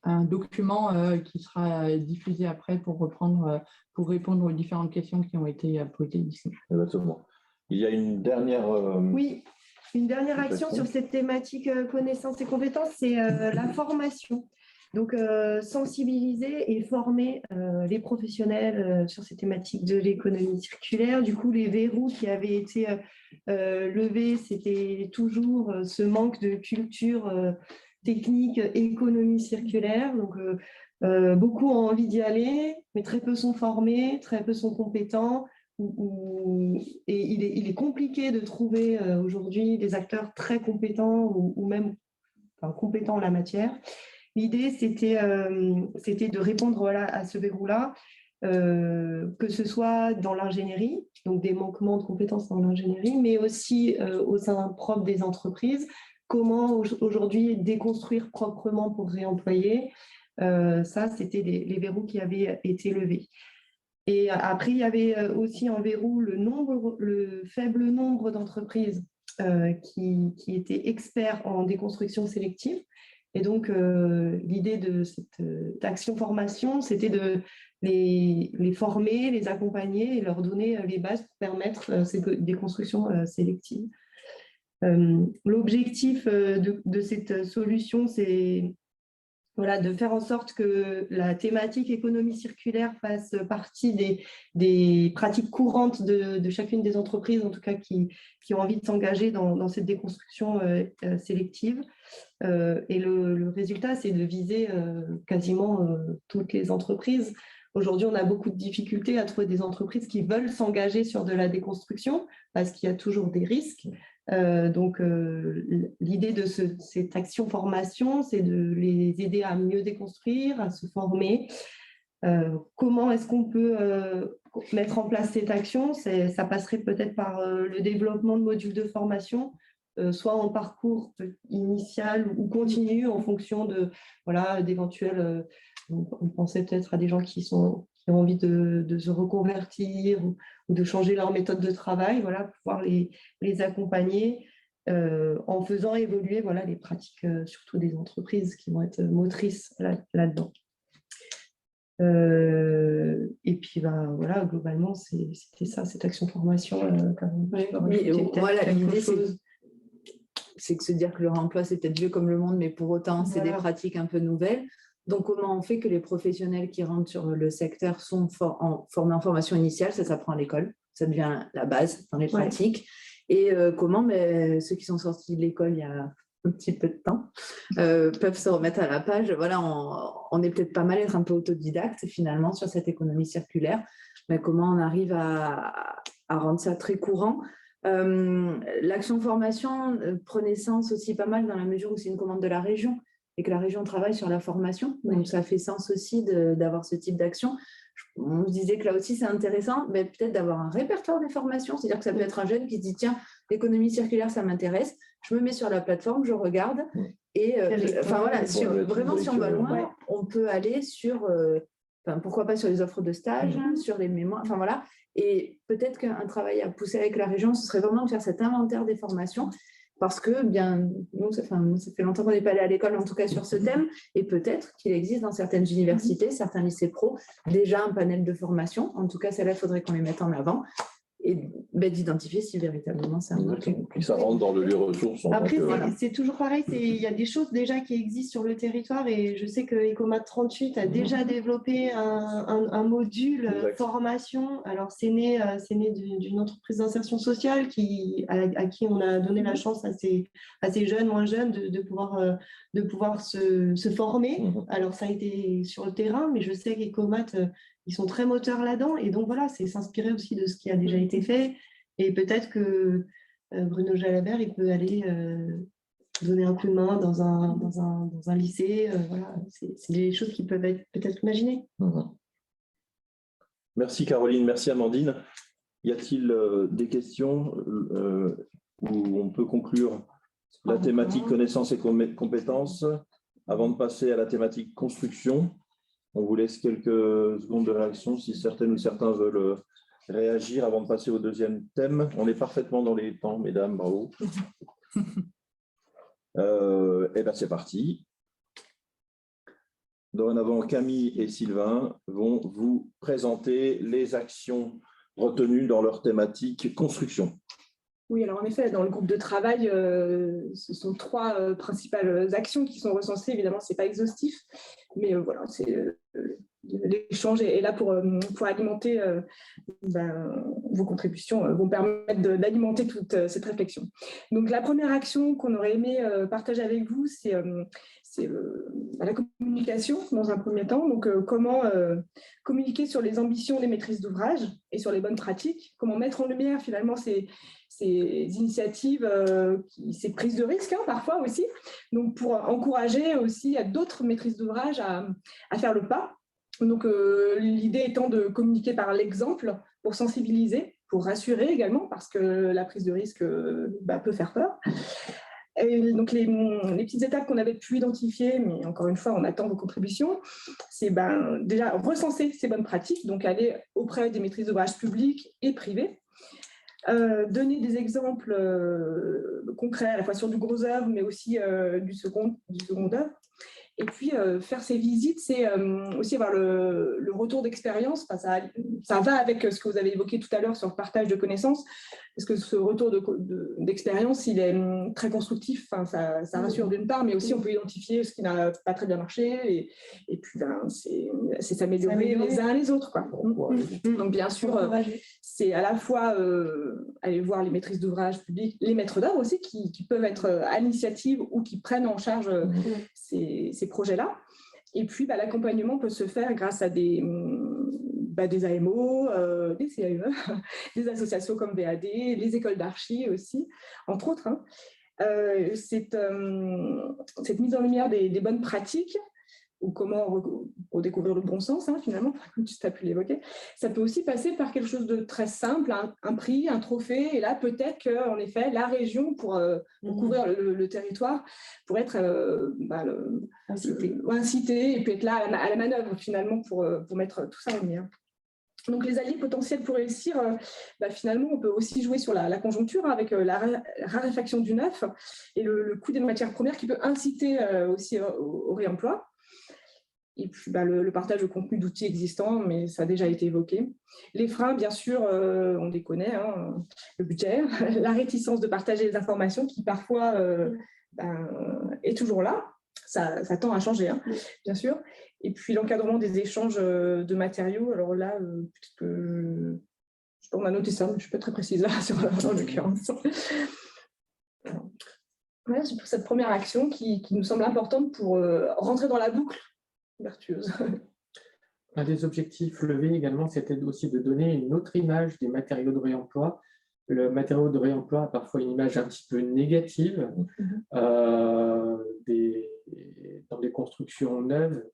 un document qui sera diffusé après pour répondre aux différentes questions qui ont été posées ici. Exactement. Il y a une dernière... Oui, une dernière action sur cette thématique connaissances et compétences, c'est la formation. Donc, sensibiliser et former les professionnels sur ces thématiques de l'économie circulaire. Du coup, les verrous qui avaient été levés, c'était toujours ce manque de culture technique économie circulaire. Donc, beaucoup ont envie d'y aller, mais très peu sont formés, très peu sont compétents. et il est compliqué de trouver aujourd'hui des acteurs très compétents ou même compétents en la matière. L'idée, c'était de répondre à ce verrou-là, que ce soit dans l'ingénierie, donc des manquements de compétences dans l'ingénierie, mais aussi au sein propre des entreprises. Comment aujourd'hui déconstruire proprement pour réemployer. Ça, c'était les verrous qui avaient été levés. Et après, il y avait aussi en verrou le faible nombre d'entreprises qui étaient experts en déconstruction sélective. Et donc, l'idée de cette action formation, c'était de les former, les accompagner et leur donner les bases pour permettre ces déconstructions sélectives. L'objectif de cette solution, c'est de faire en sorte que la thématique économie circulaire fasse partie des pratiques courantes de chacune des entreprises, en tout cas qui ont envie de s'engager dans cette déconstruction sélective. Et le résultat, c'est de viser quasiment toutes les entreprises. Aujourd'hui, on a beaucoup de difficultés à trouver des entreprises qui veulent s'engager sur de la déconstruction parce qu'il y a toujours des risques. Donc, l'idée de cette action formation, c'est de les aider à mieux déconstruire, à se former. Comment est-ce qu'on peut mettre en place cette action? Ça passerait peut-être par le développement de modules de formation, soit en parcours initial ou continu en fonction d'éventuels... on pensait peut-être à des gens qui ont envie de se reconvertir ou de changer leur méthode de travail, pouvoir les accompagner en faisant évoluer les pratiques, surtout des entreprises qui vont être motrices là-dedans. Et puis, globalement, c'était ça, cette action formation. L'idée, c'est que se dire que le réemploi, c'est peut-être vieux comme le monde, mais pour autant, c'est des pratiques un peu nouvelles. Donc, comment on fait que les professionnels qui rentrent sur le secteur sont formés en formation initiale? Ça s'apprend à l'école, ça devient la base dans les pratiques. Et comment ceux qui sont sortis de l'école il y a un petit peu de temps peuvent se remettre à la page. On est peut-être pas mal être un peu autodidacte finalement sur cette économie circulaire, mais comment on arrive à rendre ça très courant? L'action formation prenait sens aussi pas mal dans la mesure où c'est une commande de la région et que la région travaille sur la formation. Donc, ça fait sens aussi d'avoir ce type d'action. On se disait que là aussi, c'est intéressant, mais peut-être d'avoir un répertoire des formations. C'est-à-dire que ça peut être un jeune qui se dit, tiens, l'économie circulaire, ça m'intéresse. Je me mets sur la plateforme, je regarde. Et vraiment, si on va loin, on peut aller sur, pourquoi pas sur les offres de stage, sur les mémoires, Et peut-être qu'un travail à pousser avec la région, ce serait vraiment de faire cet inventaire des formations. Parce que, nous, ça fait longtemps qu'on n'est pas allé à l'école, en tout cas sur ce thème, et peut-être qu'il existe dans certaines universités, certains lycées pro, déjà un panel de formation. En tout cas, celle-là, il faudrait qu'on les mette en avant et d'identifier si véritablement ça marche. Et ça rentre dans le lieu ressources. Après, c'est toujours pareil, il y a des choses déjà qui existent sur le territoire et je sais que Ecomat 38 a déjà développé un module formation. Alors, c'est né d'une entreprise d'insertion sociale à qui on a donné la chance à ces jeunes, moins jeunes, de pouvoir se former. Alors, ça a été sur le terrain, mais je sais qu'Ecomat, ils sont très moteurs là-dedans. Et donc, c'est s'inspirer aussi de ce qui a déjà été fait. Et peut-être que Bruno Jalabert, il peut aller donner un coup de main dans un lycée. C'est des choses qui peuvent être peut-être imaginées. Merci Caroline, merci Amandine. Y a-t-il des questions où on peut conclure la thématique connaissances et compétences avant de passer à la thématique construction? On vous laisse quelques secondes de réaction si certaines ou certains veulent réagir avant de passer au deuxième thème. On est parfaitement dans les temps, mesdames, bravo. Et bien c'est parti. Dorénavant, Camille et Sylvain vont vous présenter les actions retenues dans leur thématique construction. Oui, alors en effet, dans le groupe de travail, ce sont 3 principales actions qui sont recensées. Évidemment, ce n'est pas exhaustif, mais l'échange est là pour alimenter vos contributions, vont permettre d'alimenter toute cette réflexion. Donc, la première action qu'on aurait aimé partager avec vous, c'est la communication dans un premier temps. Donc, comment communiquer sur les ambitions des maîtrises d'ouvrage et sur les bonnes pratiques, comment mettre en lumière finalement ces initiatives, ces prises de risques parfois aussi, donc pour encourager aussi à d'autres maîtrises d'ouvrage à faire le pas. Donc, l'idée étant de communiquer par l'exemple pour sensibiliser, pour rassurer également, parce que la prise de risque peut faire peur. Et donc, les petites étapes qu'on avait pu identifier, mais encore une fois, on attend vos contributions, c'est déjà recenser ces bonnes pratiques, donc aller auprès des maîtrises d'ouvrage publiques et privées, donner des exemples concrets à la fois sur du gros œuvre, mais aussi du second œuvre. Et puis, faire ces visites, c'est aussi avoir le retour d'expérience. Enfin, ça va avec ce que vous avez évoqué tout à l'heure sur le partage de connaissances, parce que ce retour d'expérience, il est très constructif. Enfin, ça rassure d'une part, mais aussi on peut identifier ce qui n'a pas très bien marché. Et puis, c'est s'améliorer les uns les autres, quoi. Donc, bien sûr, c'est à la fois aller voir les maîtrises d'ouvrage publics, les maîtres d'œuvre aussi, qui peuvent être à l'initiative ou qui prennent en charge ces projets-là. Et puis, l'accompagnement peut se faire grâce à des AMO, des CAE, des associations comme VAD, les écoles d'archi aussi, entre autres. Cette mise en lumière des bonnes pratiques, ou comment redécouvrir le bon sens, finalement, comme tu as pu l'évoquer, ça peut aussi passer par quelque chose de très simple, un prix, un trophée, et là, peut-être qu'en effet, la région, pour couvrir le territoire, pour être incité, et puis être là à la manœuvre, finalement, pour mettre tout ça en lumière. Donc, les alliés potentiels pour réussir, finalement, on peut aussi jouer sur la conjoncture avec la raréfaction du neuf et le coût des matières premières qui peut inciter aussi au réemploi. Et puis, le partage de contenu d'outils existants, mais ça a déjà été évoqué. Les freins, bien sûr, on les connaît, le budget, la réticence de partager les informations qui parfois est toujours là. Ça tend à changer, bien sûr. Et puis, l'encadrement des échanges de matériaux. Alors là, peut-être que on a noté ça, mais je ne suis pas très précise là, en l'occurrence. Voilà, c'est pour cette première action qui nous semble importante pour rentrer dans la boucle vertueuse. Un des objectifs levés également, c'était aussi de donner une autre image des matériaux de réemploi. Le matériau de réemploi a parfois une image un petit peu négative. Dans des constructions neuves,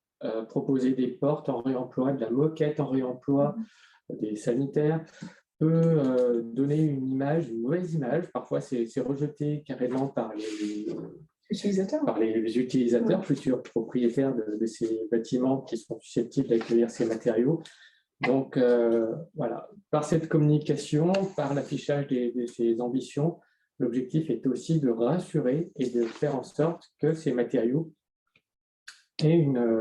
proposer des portes en réemploi, de la moquette en réemploi, des sanitaires, peut donner une mauvaise image. Parfois, c'est rejeté carrément par les utilisateurs, futurs propriétaires de ces bâtiments qui sont susceptibles d'accueillir ces matériaux. Donc, voilà, par cette communication, par l'affichage de ces ambitions, l'objectif est aussi de rassurer et de faire en sorte que ces matériaux aient une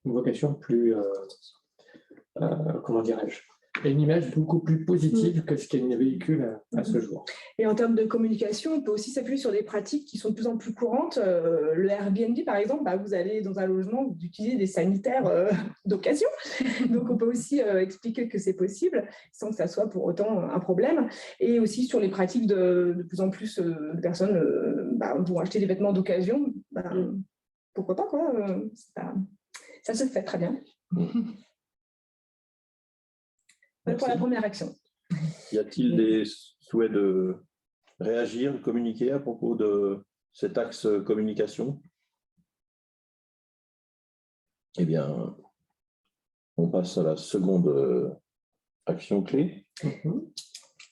vocation plus, comment dirais-je, une image beaucoup plus positive que ce qu'elle véhicule à ce jour. Et en termes de communication, on peut aussi s'appuyer sur des pratiques qui sont de plus en plus courantes. Le Airbnb, par exemple, vous allez dans un logement, vous utilisez des sanitaires d'occasion. Donc, on peut aussi expliquer que c'est possible sans que ça soit pour autant un problème. Et aussi sur les pratiques de plus en plus de personnes vont acheter des vêtements d'occasion. Pourquoi pas, quoi. Ça se fait très bien. Pour la première action. Y a-t-il des souhaits de réagir, de communiquer à propos de cet axe communication? Eh bien, on passe à la seconde action clé.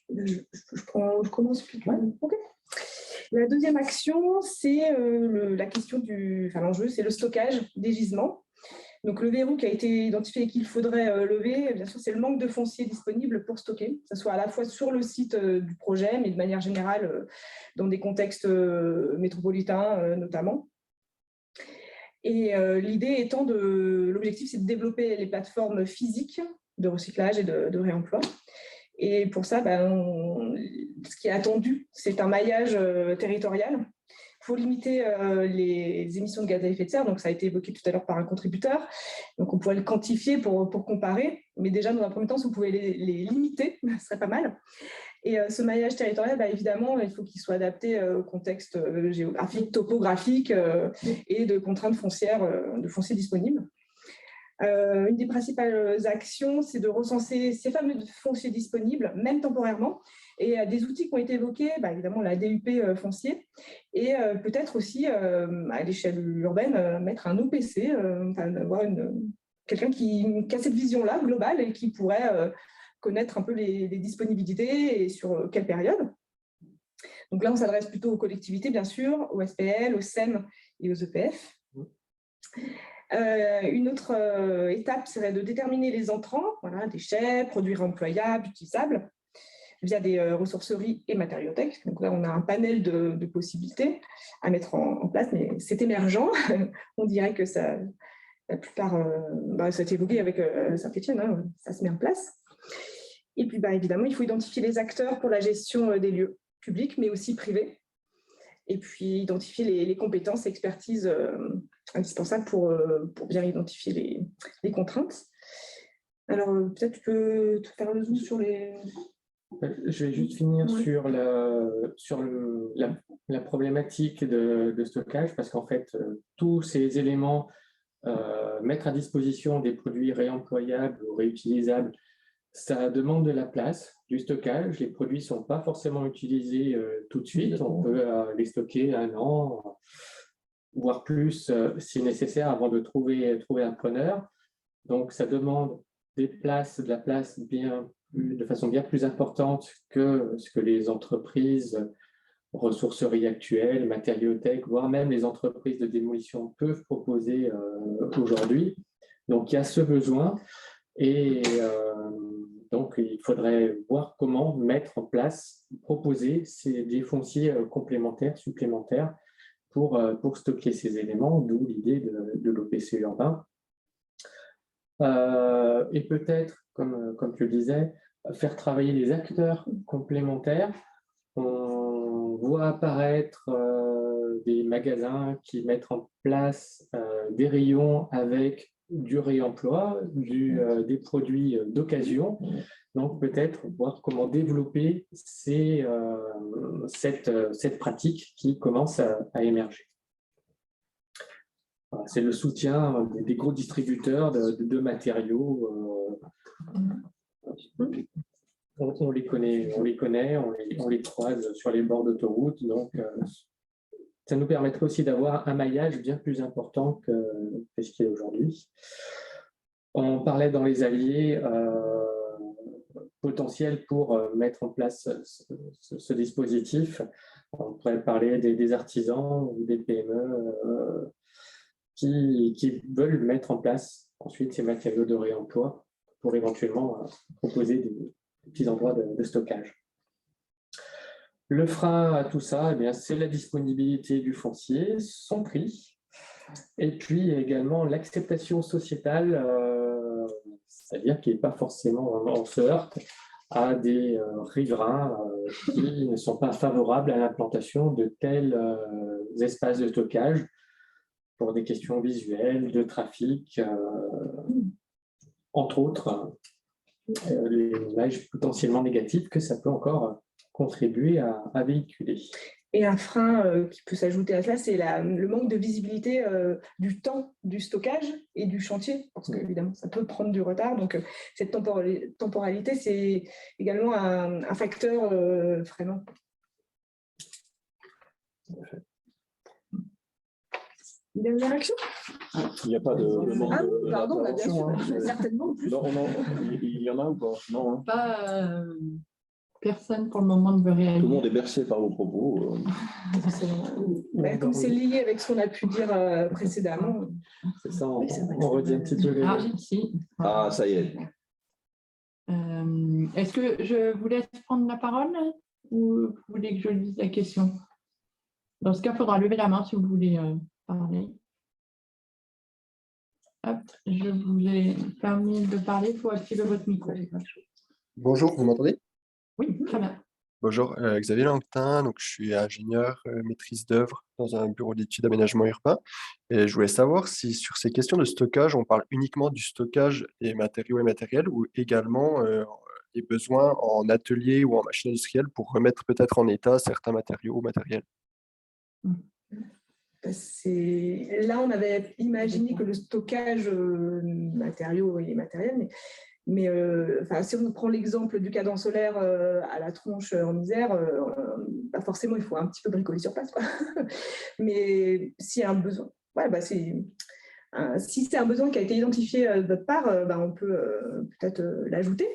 Je commence plus. Okay. La deuxième action, c'est la question l'enjeu, c'est le stockage des gisements. Donc, le verrou qui a été identifié et qu'il faudrait lever, bien sûr, c'est le manque de foncier disponible pour stocker, que ce soit à la fois sur le site du projet, mais de manière générale dans des contextes métropolitains notamment. Et l'idée étant l'objectif, c'est de développer les plateformes physiques de recyclage et de réemploi. Et pour ça, ce qui est attendu, c'est un maillage territorial. Il faut limiter les émissions de gaz à effet de serre, donc ça a été évoqué tout à l'heure par un contributeur. Donc on pourrait le quantifier pour comparer, mais déjà dans un premier temps, si vous pouvez les limiter, ce serait pas mal. Et ce maillage territorial, évidemment, il faut qu'il soit adapté au contexte géographique, topographique et de contraintes foncières, de foncier disponible. Une des principales actions, c'est de recenser ces fameux fonciers disponibles, même temporairement, et des outils qui ont été évoqués, évidemment la DUP foncier, et peut-être aussi à l'échelle urbaine, mettre un OPC, avoir quelqu'un qui a cette vision-là globale et qui pourrait connaître un peu les disponibilités et sur quelle période. Donc là, on s'adresse plutôt aux collectivités, bien sûr, aux SPL, aux SEM et aux EPF. Une autre étape serait de déterminer les entrants, déchets, produits réemployables, utilisables, via des ressourceries et matériothèques. Donc là, on a un panel de possibilités à mettre en place, mais c'est émergent. On dirait que la plupart, ça a été évoqué avec Saint-Étienne, ça se met en place. Et puis, évidemment, il faut identifier les acteurs pour la gestion des lieux publics, mais aussi privés. Et puis, identifier les compétences et expertises indispensables pour bien identifier les contraintes. Alors, peut-être tu peux faire le zoom sur les... Je vais juste finir sur la problématique de stockage, parce qu'en fait, tous ces éléments, mettre à disposition des produits réemployables ou réutilisables, ça demande de la place, du stockage. Les produits ne sont pas forcément utilisés tout de suite. On peut les stocker 1 an, voire plus si nécessaire, avant de trouver un preneur. Donc, ça demande de la place de façon bien plus importante que ce que les entreprises, ressourceries actuelles, matériothèques, voire même les entreprises de démolition peuvent proposer aujourd'hui. Donc, il y a ce besoin et donc il faudrait voir comment mettre en place, proposer des fonciers complémentaires, supplémentaires pour stocker ces éléments, d'où l'idée de l'OPC urbain. Et peut-être, comme tu le disais, faire travailler les acteurs complémentaires. On voit apparaître des magasins qui mettent en place des rayons avec du réemploi, des produits d'occasion. Donc peut-être voir comment développer cette pratique qui commence à émerger. Voilà, c'est le soutien des gros distributeurs de matériaux. On les connaît, on les croise sur les bords d'autoroute. Donc, ça nous permettrait aussi d'avoir un maillage bien plus important que ce qu'il y a aujourd'hui. On parlait dans les alliés potentiels pour mettre en place ce dispositif. On pourrait parler des artisans ou des PME qui veulent mettre en place ensuite ces matériaux de réemploi pour éventuellement proposer des petits endroits de stockage. Le frein à tout ça, c'est la disponibilité du foncier, son prix, et puis également l'acceptation sociétale, c'est-à-dire qu'il n'est pas forcément, on se heurte à des riverains qui ne sont pas favorables à l'implantation de tels espaces de stockage pour des questions visuelles, de trafic, entre autres, les images potentiellement négatives que ça peut encore contribuer à véhiculer. Et un frein qui peut s'ajouter à cela, c'est le manque de visibilité du temps du stockage et du chantier, parce qu'évidemment, ça peut prendre du retard. Donc, cette temporalité, c'est également un facteur freinant. Une dernière action ? Il n'y a pas de demande pardon, bien sûr, d'intervention, certainement plus. Non, il y en a ou pas? Non, hein. Pas, personne pour le moment ne veut réagir. Tout le monde est bercé par vos propos. Comme c'est lié avec ce qu'on a pu dire précédemment. C'est ça, on redit un petit peu les... Ah, ça y est. Est-ce que je vous laisse prendre la parole ou vous voulez que je lise la question? Dans ce cas, il faudra lever la main si vous voulez parler. Hop, je vous ai permis de parler, il faut activer votre micro. Bonjour, vous m'entendez? Oui, très bien. Bonjour, Xavier Langtin, donc je suis ingénieur maîtrise d'œuvre dans un bureau d'études d'aménagement urbain. Et je voulais savoir si sur ces questions de stockage, on parle uniquement du stockage des matériaux et matériels ou également il des besoins en atelier ou en machine industrielle pour remettre peut-être en état certains matériaux ou matériels? Là, on avait imaginé que le stockage matériaux et matériels, mais si on prend l'exemple du cadran solaire à la tronche en Isère, forcément, il faut un petit peu bricoler sur place, quoi. Mais s'il y a un besoin, si c'est un besoin qui a été identifié de votre part, on peut peut-être l'ajouter.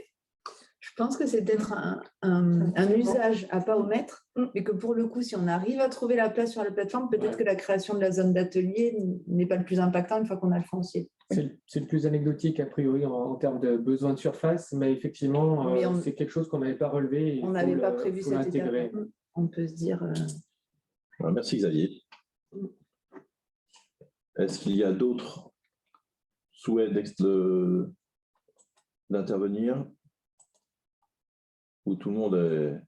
Je pense que c'est peut-être un usage à pas omettre, mais que pour le coup, si on arrive à trouver la place sur la plateforme, peut-être que la création de la zone d'atelier n'est pas le plus impactant une fois qu'on a le foncier. C'est le plus anecdotique a priori en termes de besoin de surface, mais effectivement, c'est quelque chose qu'on n'avait pas relevé. On n'avait pas prévu cette étape. On peut se dire. Merci Xavier. Est-ce qu'il y a d'autres souhaits d'intervenir? Où tout le monde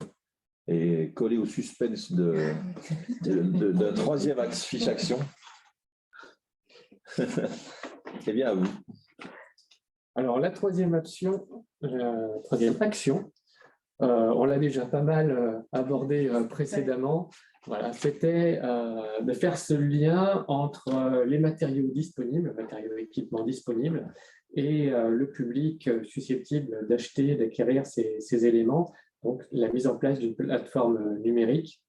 est collé au suspense d'un troisième axe fiche action? Eh bien, à vous. Alors, la troisième action, on l'a déjà pas mal abordé précédemment. Voilà, c'était de faire ce lien entre les matériaux disponibles, matériaux et équipements disponibles, et le public susceptible d'acheter, d'acquérir ces éléments, donc la mise en place d'une plateforme numérique.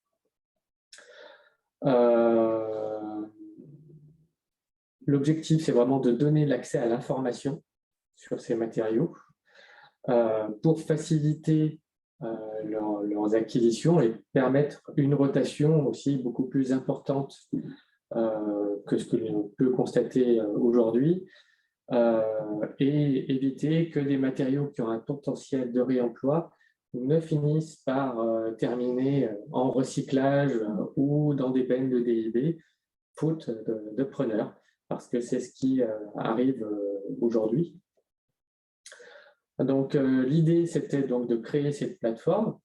L'objectif, c'est vraiment de donner l'accès à l'information sur ces matériaux pour faciliter leurs acquisitions et permettre une rotation aussi beaucoup plus importante que ce que l'on peut constater aujourd'hui, et éviter que des matériaux qui ont un potentiel de réemploi ne finissent par terminer en recyclage ou dans des bennes de DIB, faute de preneurs, parce que c'est ce qui arrive aujourd'hui. Donc, l'idée, c'était donc de créer cette plateforme.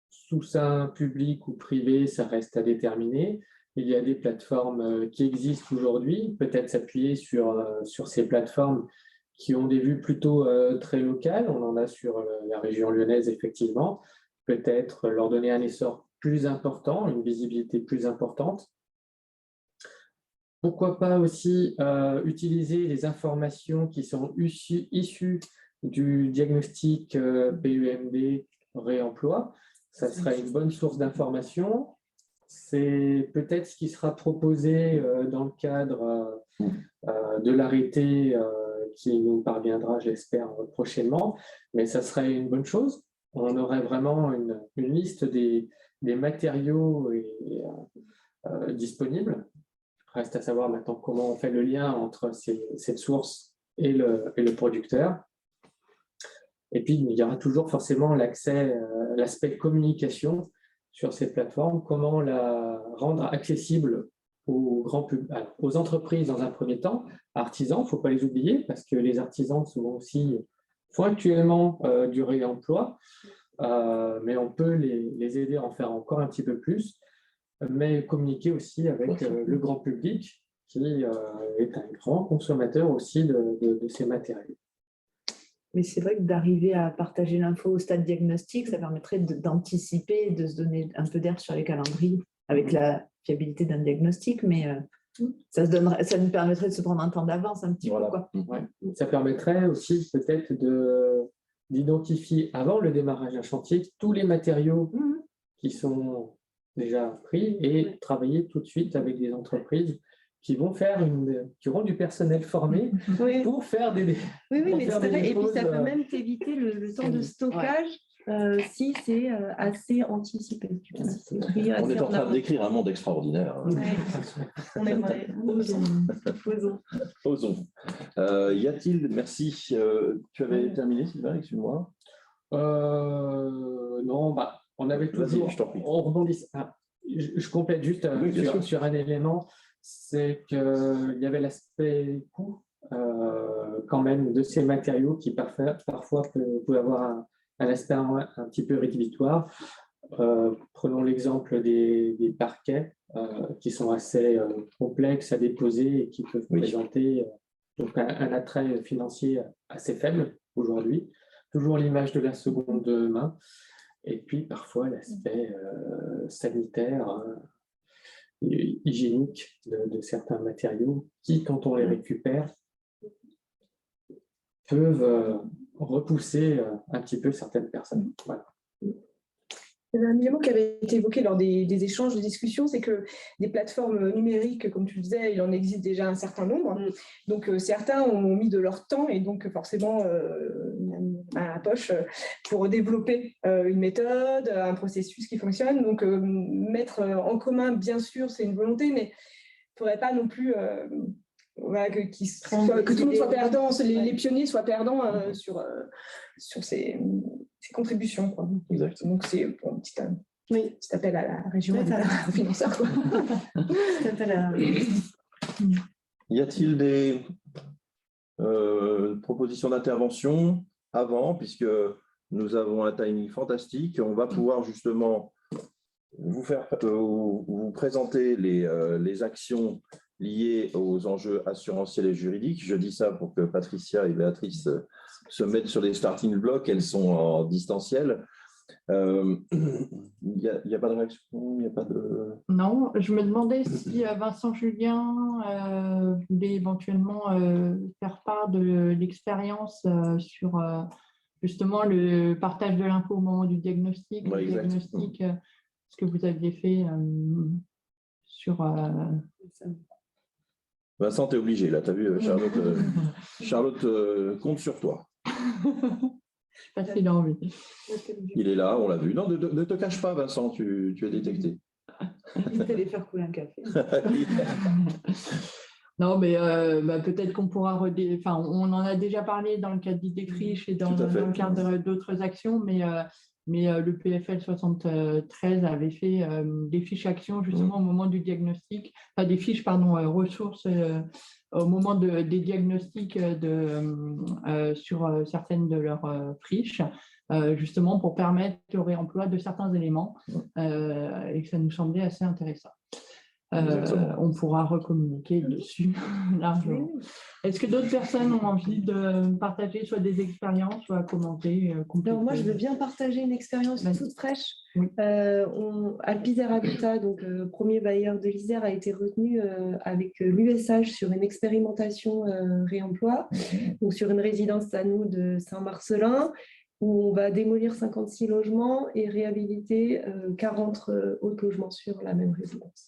Sous sein public ou privé, ça reste à déterminer. Il y a des plateformes qui existent aujourd'hui, peut-être s'appuyer sur ces plateformes qui ont des vues plutôt très locales. On en a sur la région lyonnaise, effectivement. Peut-être leur donner un essor plus important, une visibilité plus importante. Pourquoi pas aussi utiliser les informations qui sont issues du diagnostic PEMD réemploi. Ça serait une bonne source d'information. C'est peut-être ce qui sera proposé dans le cadre de l'arrêté qui nous parviendra, j'espère, prochainement. Mais ça serait une bonne chose. On aurait vraiment une liste des matériaux disponibles. Reste à savoir maintenant comment on fait le lien entre cette source et le producteur. Et puis, il y aura toujours forcément l'aspect communication sur ces plateformes, comment la rendre accessible aux entreprises dans un premier temps, artisans, il ne faut pas les oublier, parce que les artisans font actuellement du réemploi, mais on peut les aider à en faire encore un petit peu plus, mais communiquer aussi avec le grand public, qui est un grand consommateur aussi de ces matériaux. Mais c'est vrai que d'arriver à partager l'info au stade diagnostic, ça permettrait d'anticiper, de se donner un peu d'air sur les calendriers avec la fiabilité d'un diagnostic, mais ça nous permettrait de se prendre un temps d'avance un petit peu. Quoi. Ouais. Ça permettrait aussi peut-être d'identifier avant le démarrage d'un chantier tous les matériaux qui sont déjà pris et travailler tout de suite avec des entreprises qui auront du personnel formé pour faire des mais c'est vrai. Et puis ça peut même t'éviter le temps de stockage si c'est assez anticipé. On est en train de décrire un monde extraordinaire. On aimerait. Osons. Y a-t-il, merci, tu avais terminé, Sylvain, excuse-moi. Non, on avait toujours, on rebondit. Je complète juste sur un élément, c'est qu'il y avait l'aspect coût quand même de ces matériaux qui parfois peut avoir un aspect un petit peu rédhibitoire. Prenons l'exemple des parquets qui sont assez complexes à déposer et qui peuvent présenter donc un attrait financier assez faible aujourd'hui. toujours l'image de la seconde main, et puis parfois l'aspect sanitaire, hygiénique de certains matériaux qui, quand on les récupère, peuvent repousser un petit peu certaines personnes. Voilà. Il y a un élément qui avait été évoqué lors des échanges, de discussions, c'est que des plateformes numériques, comme tu le disais, il en existe déjà un certain nombre. Donc, certains ont mis de leur temps et donc forcément à la poche pour développer une méthode, un processus qui fonctionne. Donc, mettre en commun, bien sûr, c'est une volonté, mais il ne faudrait pas non plus que tout le monde soit perdant, les pionniers soient perdants sur ces contributions, quoi. Donc, c'est un petit appel à la région, aux financeurs, quoi. Y a-t-il des propositions d'intervention avant, puisque nous avons un timing fantastique, on va pouvoir justement vous présenter les actions liées aux enjeux assurantiels et juridiques. Je dis ça pour que Patricia et Béatrice se mettent sur les starting blocks, elles sont en distanciel. Il n'y a pas de réaction, il n'y a pas de... Non, je me demandais si Vincent Julien voulait éventuellement faire part de l'expérience sur justement le partage de l'info au moment du diagnostic, ce que vous aviez fait sur... Vincent, tu es obligé, là, tu as vu, Charlotte compte sur toi. Je sais pas s'il a envie. Il est là, on l'a vu. Non, ne te cache pas, Vincent, tu es détecté. Il peut aller faire couler un café. Non, mais peut-être qu'on pourra on en a déjà parlé dans le cadre d'idées friches et dans le cadre d'autres actions, mais le PFL 73 avait fait des fiches actions justement au moment du diagnostic, pas des fiches, pardon, ressources au moment des diagnostics sur certaines de leurs friches, justement pour permettre le réemploi de certains éléments et que ça nous semblait assez intéressant. On pourra recommuniquer dessus largement. Est-ce que d'autres personnes ont envie de partager soit des expériences, soit commenter Alors moi, je veux bien partager une expérience toute fraîche. Oui. Alpizer Habitat, donc premier bailleur de l'Isère, a été retenu avec l'USH sur une expérimentation réemploi, donc sur une résidence à nous de Saint-Marcelin, où on va démolir 56 logements et réhabiliter 40 autres logements sur la même résidence.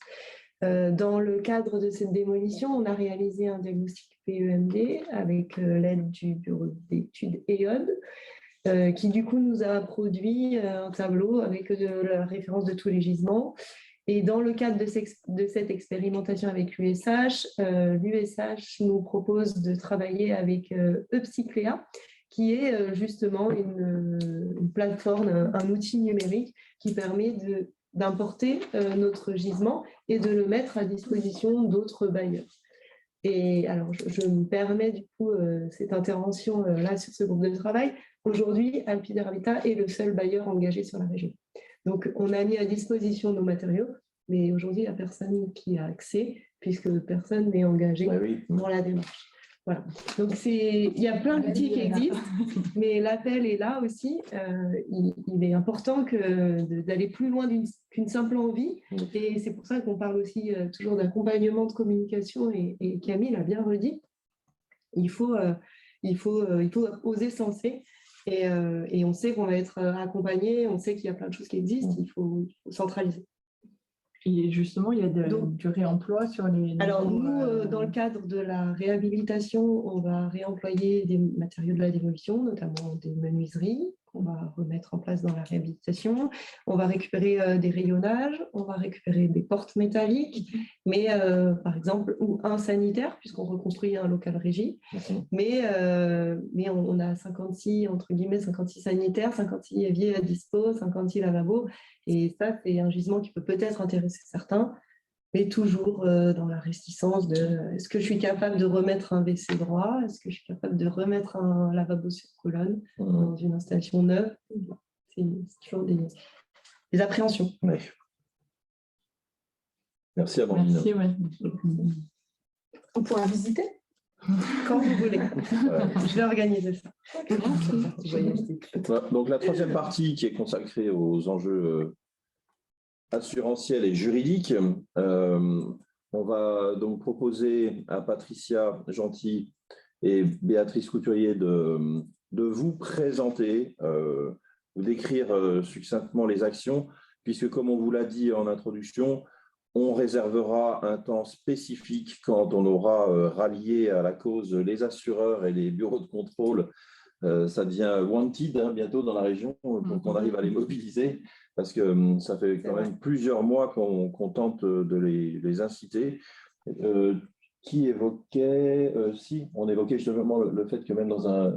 Dans le cadre de cette démolition, on a réalisé un diagnostic PEMD avec l'aide du bureau d'études EOD, qui du coup nous a produit un tableau avec la référence de tous les gisements. Et dans le cadre de cette expérimentation avec l'USH, l'USH nous propose de travailler avec Upcyclea, qui est justement une plateforme, un outil numérique qui permet d'importer notre gisement et de le mettre à disposition d'autres bailleurs. Et alors, je me permets du coup cette intervention là sur ce groupe de travail. Aujourd'hui, Alpizer Habitat est le seul bailleur engagé sur la région. Donc, on a mis à disposition nos matériaux, mais aujourd'hui, il n'y a personne qui a accès puisque personne n'est engagé dans la démarche. Voilà. Donc, il y a plein d'outils qui existent, mais l'appel est là aussi. Il est important d'aller plus loin qu'une simple envie. Et c'est pour ça qu'on parle aussi toujours d'accompagnement de communication. Et Camille l'a bien redit. Il faut oser se lancer. Et on sait qu'on va être accompagné. On sait qu'il y a plein de choses qui existent. Il faut centraliser. Et justement, il y a du réemploi sur les... Alors, nous, dans le cadre de la réhabilitation, on va réemployer des matériaux de la démolition, notamment des menuiseries qu'on va remettre en place dans la réhabilitation. On va récupérer des rayonnages, on va récupérer des portes métalliques, mais par exemple, ou un sanitaire, puisqu'on reconstruit un local régie. Mais on a 56, entre guillemets, 56 sanitaires, 56 éviers à dispo, 56 lavabos. Et ça, c'est un gisement qui peut peut-être intéresser certains, mais toujours dans la réticence de est-ce que je suis capable de remettre un WC droit? Est-ce que je suis capable de remettre un lavabo sur colonne dans une installation neuve? C'est toujours des appréhensions. Ouais. Merci Amandine. Merci, ouais. On pourra visiter. Quand vous voulez. Je vais organiser ça. Voilà. Donc la troisième partie qui est consacrée aux enjeux assurantiels et juridiques, on va donc proposer à Patricia Gentil et Béatrice Couturier de vous présenter, vous décrire succinctement les actions, puisque comme on vous l'a dit en introduction, on réservera un temps spécifique quand on aura rallié à la cause les assureurs et les bureaux de contrôle. Ça devient wanted bientôt dans la région, donc on arrive à les mobiliser, parce que ça fait quand même plusieurs mois qu'on tente de les inciter. Qui évoquait, si, on évoquait justement le fait que même dans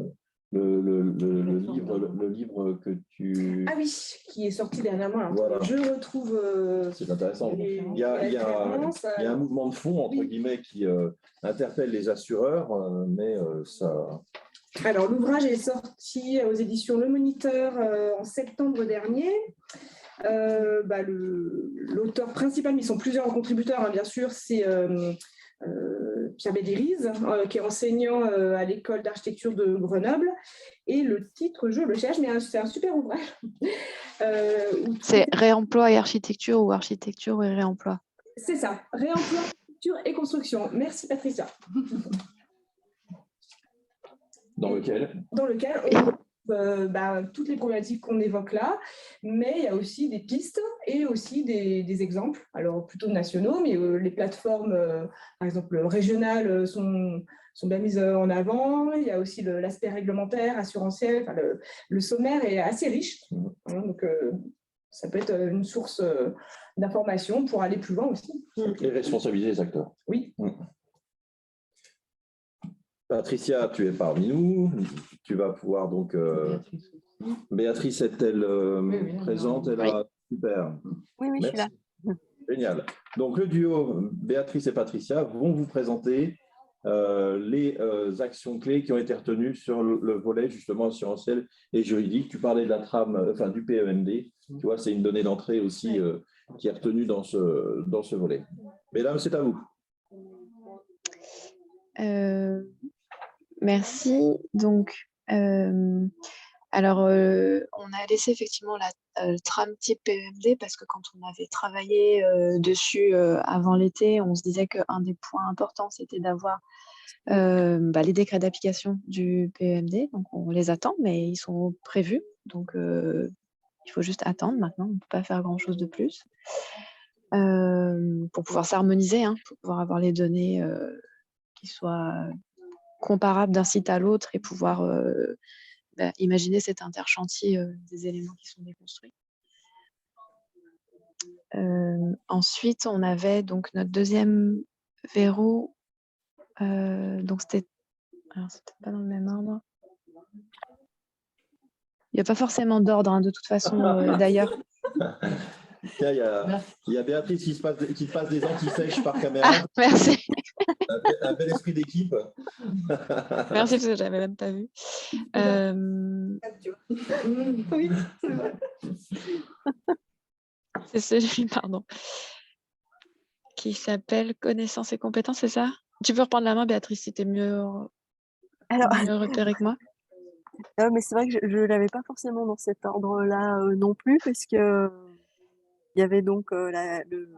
le livre que tu... Ah oui, qui est sorti dernièrement. Alors, voilà. Je retrouve... C'est intéressant. Il y a un mouvement de fond, entre guillemets, qui interpelle les assureurs, mais ça... Alors, l'ouvrage est sorti aux éditions Le Moniteur en septembre dernier. L'auteur principal, mais ils sont plusieurs contributeurs, hein, bien sûr, c'est Pierre Bédériz, qui est enseignant à l'école d'architecture de Grenoble. Et le titre, je le cherche, mais c'est un super ouvrage. C'est Réemploi et architecture ou architecture et réemploi? C'est ça, Réemploi, architecture et construction. Merci Patricia. Dans lequel on retrouve toutes les problématiques qu'on évoque là, mais il y a aussi des pistes et aussi des exemples, alors plutôt nationaux, mais les plateformes, par exemple régionales, sont bien mises en avant. Il y a aussi l'aspect réglementaire, assurantiel, enfin, le sommaire est assez riche, hein, donc ça peut être une source d'information pour aller plus loin aussi. Et responsabiliser les acteurs. Oui. Patricia, tu es parmi nous. Tu vas pouvoir donc... Béatrice est-elle présente? Elle a... Super. Oui, je suis là. Génial. Donc, le duo Béatrice et Patricia vont vous présenter les actions clés qui ont été retenues sur le volet justement assurantiel et juridique. Tu parlais de la trame, enfin du PEMD. Tu vois, c'est une donnée d'entrée aussi qui est retenue dans ce volet. Mesdames, c'est à vous. Merci. Donc, alors, on a laissé effectivement la trame type PEMD parce que quand on avait travaillé dessus avant l'été, on se disait qu'un des points importants, c'était d'avoir les décrets d'application du PEMD. Donc, on les attend, mais ils sont prévus. Donc, il faut juste attendre maintenant. On ne peut pas faire grand-chose de plus pour pouvoir s'harmoniser, pour pouvoir avoir les données qui soient comparables d'un site à l'autre et pouvoir imaginer cet interchantier des éléments qui sont déconstruits. Ensuite, on avait donc notre deuxième verrou. Donc, c'était pas dans le même ordre. Il n'y a pas forcément d'ordre, de toute façon, d'ailleurs. Il y a Béatrice qui te passe des anti-sèches par caméra. Ah, merci. Un bel esprit d'équipe. Merci, parce que je n'avais même pas vu. Oui, c'est vrai. C'est celui, pardon, qui s'appelle Connaissances et compétences, c'est ça? Tu peux reprendre la main, Béatrice, si tu es mieux repérée que moi. Mais c'est vrai que je ne l'avais pas forcément dans cet ordre-là non plus, parce que il y avait donc le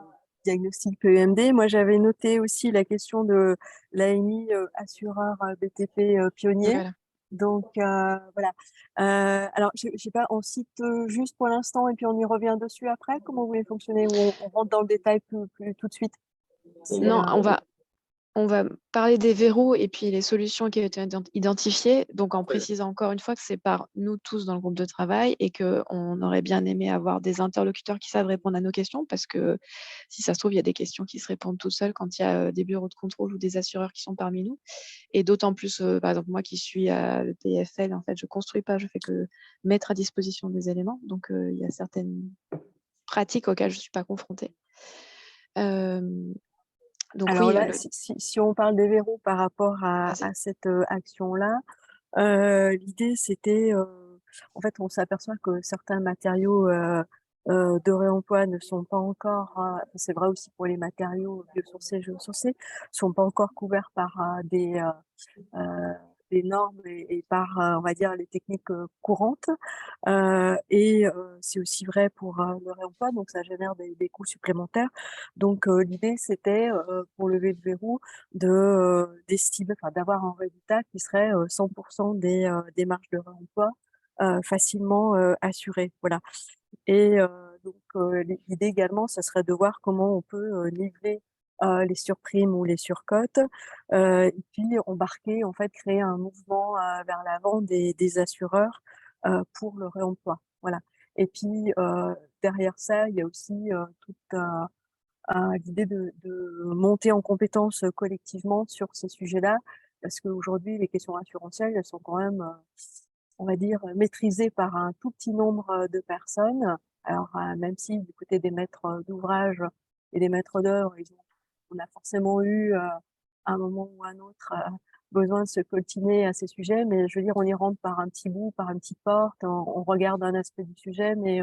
diagnostic PEMD. Moi, j'avais noté aussi la question de l'AMI assureur BTP pionnier. Voilà. Donc, voilà. Alors, je sais pas, on cite juste pour l'instant et puis on y revient dessus après. Comment vous voulez fonctionner, ou on rentre dans le détail plus tout de suite? Non, on va parler des verrous et puis les solutions qui ont été identifiées, donc en précisant encore une fois que c'est par nous tous dans le groupe de travail et qu'on aurait bien aimé avoir des interlocuteurs qui savent répondre à nos questions, parce que si ça se trouve, il y a des questions qui se répondent toutes seules quand il y a des bureaux de contrôle ou des assureurs qui sont parmi nous. Et d'autant plus, par exemple, moi qui suis à le PFL, en fait, je ne construis pas, je fais que mettre à disposition des éléments. Donc, il y a certaines pratiques auxquelles je ne suis pas confrontée. Donc, alors oui, là, si on parle des verrous par rapport à cette action-là, l'idée c'était, en fait, on s'aperçoit que certains matériaux de réemploi ne sont pas encore, c'est vrai aussi pour les matériaux biosourcés, géosourcés, sont pas encore couverts par des normes et par, on va dire, les techniques courantes. C'est aussi vrai pour le réemploi, donc ça génère des coûts supplémentaires. Donc l'idée, c'était, pour lever le verrou, d'estimer, enfin, d'avoir un résultat qui serait 100% des marges de réemploi facilement assurées. Voilà. Et donc l'idée également, ça serait de voir comment on peut niveler les surprimes ou les surcotes, et puis embarquer, en fait, créer un mouvement vers l'avant des assureurs pour le réemploi. Voilà. Et puis derrière ça, il y a aussi toute l'idée de monter en compétences collectivement sur ces sujets-là, parce qu'aujourd'hui, les questions assurantielles, elles sont quand même, on va dire, maîtrisées par un tout petit nombre de personnes. Alors, même si du côté des maîtres d'ouvrage et des maîtres d'œuvre, on a forcément eu, à un moment ou à un autre, besoin de se coltiner à ces sujets, mais je veux dire, on y rentre par un petit bout, par une petite porte, on regarde un aspect du sujet, mais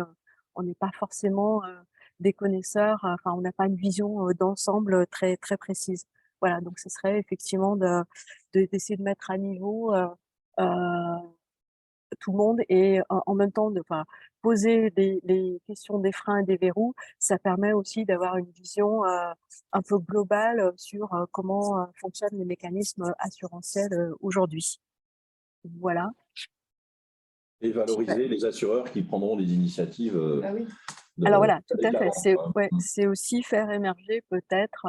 on n'est pas forcément des connaisseurs, enfin, on n'a pas une vision d'ensemble très, très précise. Voilà, donc ce serait effectivement d'essayer de mettre à niveau tout le monde et en même temps enfin, poser les questions des freins et des verrous. Ça permet aussi d'avoir une vision un peu globale sur comment fonctionnent les mécanismes assurantiels aujourd'hui. Voilà. Et valoriser les assureurs qui prendront des initiatives. Ah oui. Alors voilà, tout d'aller à de fait. l'avant, quoi. C'est aussi faire émerger peut-être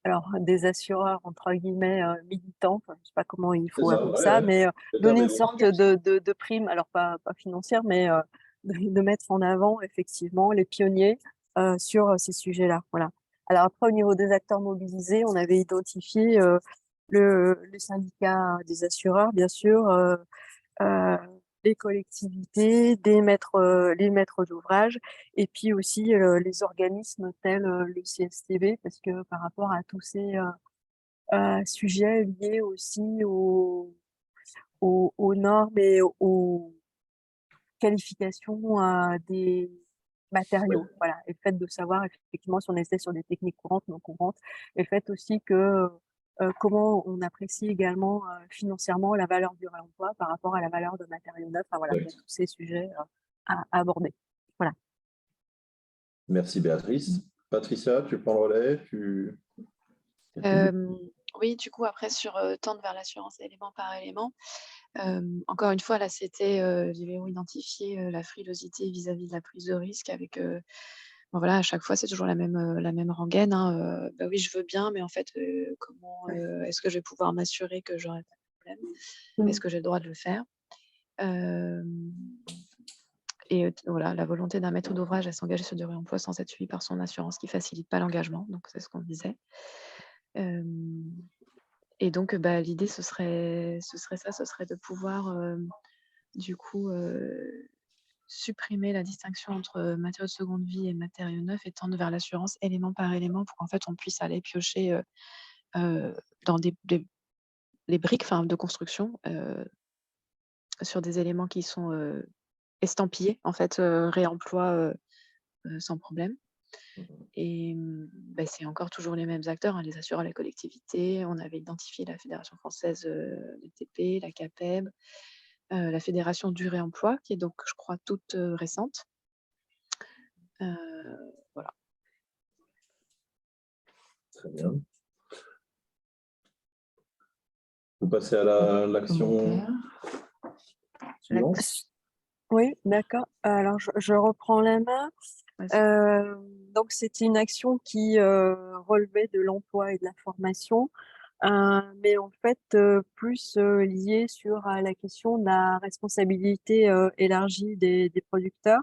alors des assureurs entre guillemets militants, enfin, je ne sais pas comment il C'est faut ça, appeler ouais, ça, ouais. mais Le terme donner est une bon. sorte de prime, alors pas financière, mais de mettre en avant effectivement les pionniers sur ces sujets-là. Voilà. Alors après, au niveau des acteurs mobilisés, on avait identifié le syndicat des assureurs, bien sûr, les collectivités, les maîtres d'ouvrage, et puis aussi les organismes tels le CSTV, parce que par rapport à tous ces sujets liés aussi aux normes et aux qualifications des matériaux. Voilà. Et le fait de savoir effectivement si on était sur des techniques courantes, non courantes, et le fait aussi que comment on apprécie également financièrement la valeur du réemploi par rapport à la valeur de matériaux neufs. Enfin, voilà, il y a tous ces sujets à aborder. Voilà. Merci Béatrice. Patricia, tu prends le relais. Oui, du coup, après, sur tendre vers l'assurance élément par élément, encore une fois, là, c'était, les verrous identifiés, la frilosité vis-à-vis de la prise de risque avec, bon, voilà, à chaque fois, c'est toujours la même rengaine, hein, «Bah oui, je veux bien, mais en fait, comment, est-ce que je vais pouvoir m'assurer que j'aurai pas de problème? Est-ce que j'ai le droit de le faire?» Voilà, la volonté d'un maître d'ouvrage à s'engager sur du réemploi sans être suivi par son assurance qui facilite pas l'engagement, donc c'est ce qu'on disait. Et donc, bah, l'idée, ce serait ça, ce serait de pouvoir, du coup, supprimer la distinction entre matériaux de seconde vie et matériaux neufs et tendre vers l'assurance élément par élément pour qu'en fait, on puisse aller piocher dans les briques, enfin, de construction, sur des éléments qui sont estampillés, en fait, réemploi sans problème. Et bah, c'est encore toujours les mêmes acteurs, hein, les assureurs, les collectivités. On avait identifié la Fédération française des TP, la CAPEB, la Fédération du réemploi, qui est donc, je crois, toute récente. Voilà. Très bien. Vous passez à l'action suivante. Oui, d'accord. Alors, je reprends la main. Donc, c'était une action qui relevait de l'emploi et de la formation, mais en fait, plus liée sur la question de la responsabilité élargie des producteurs.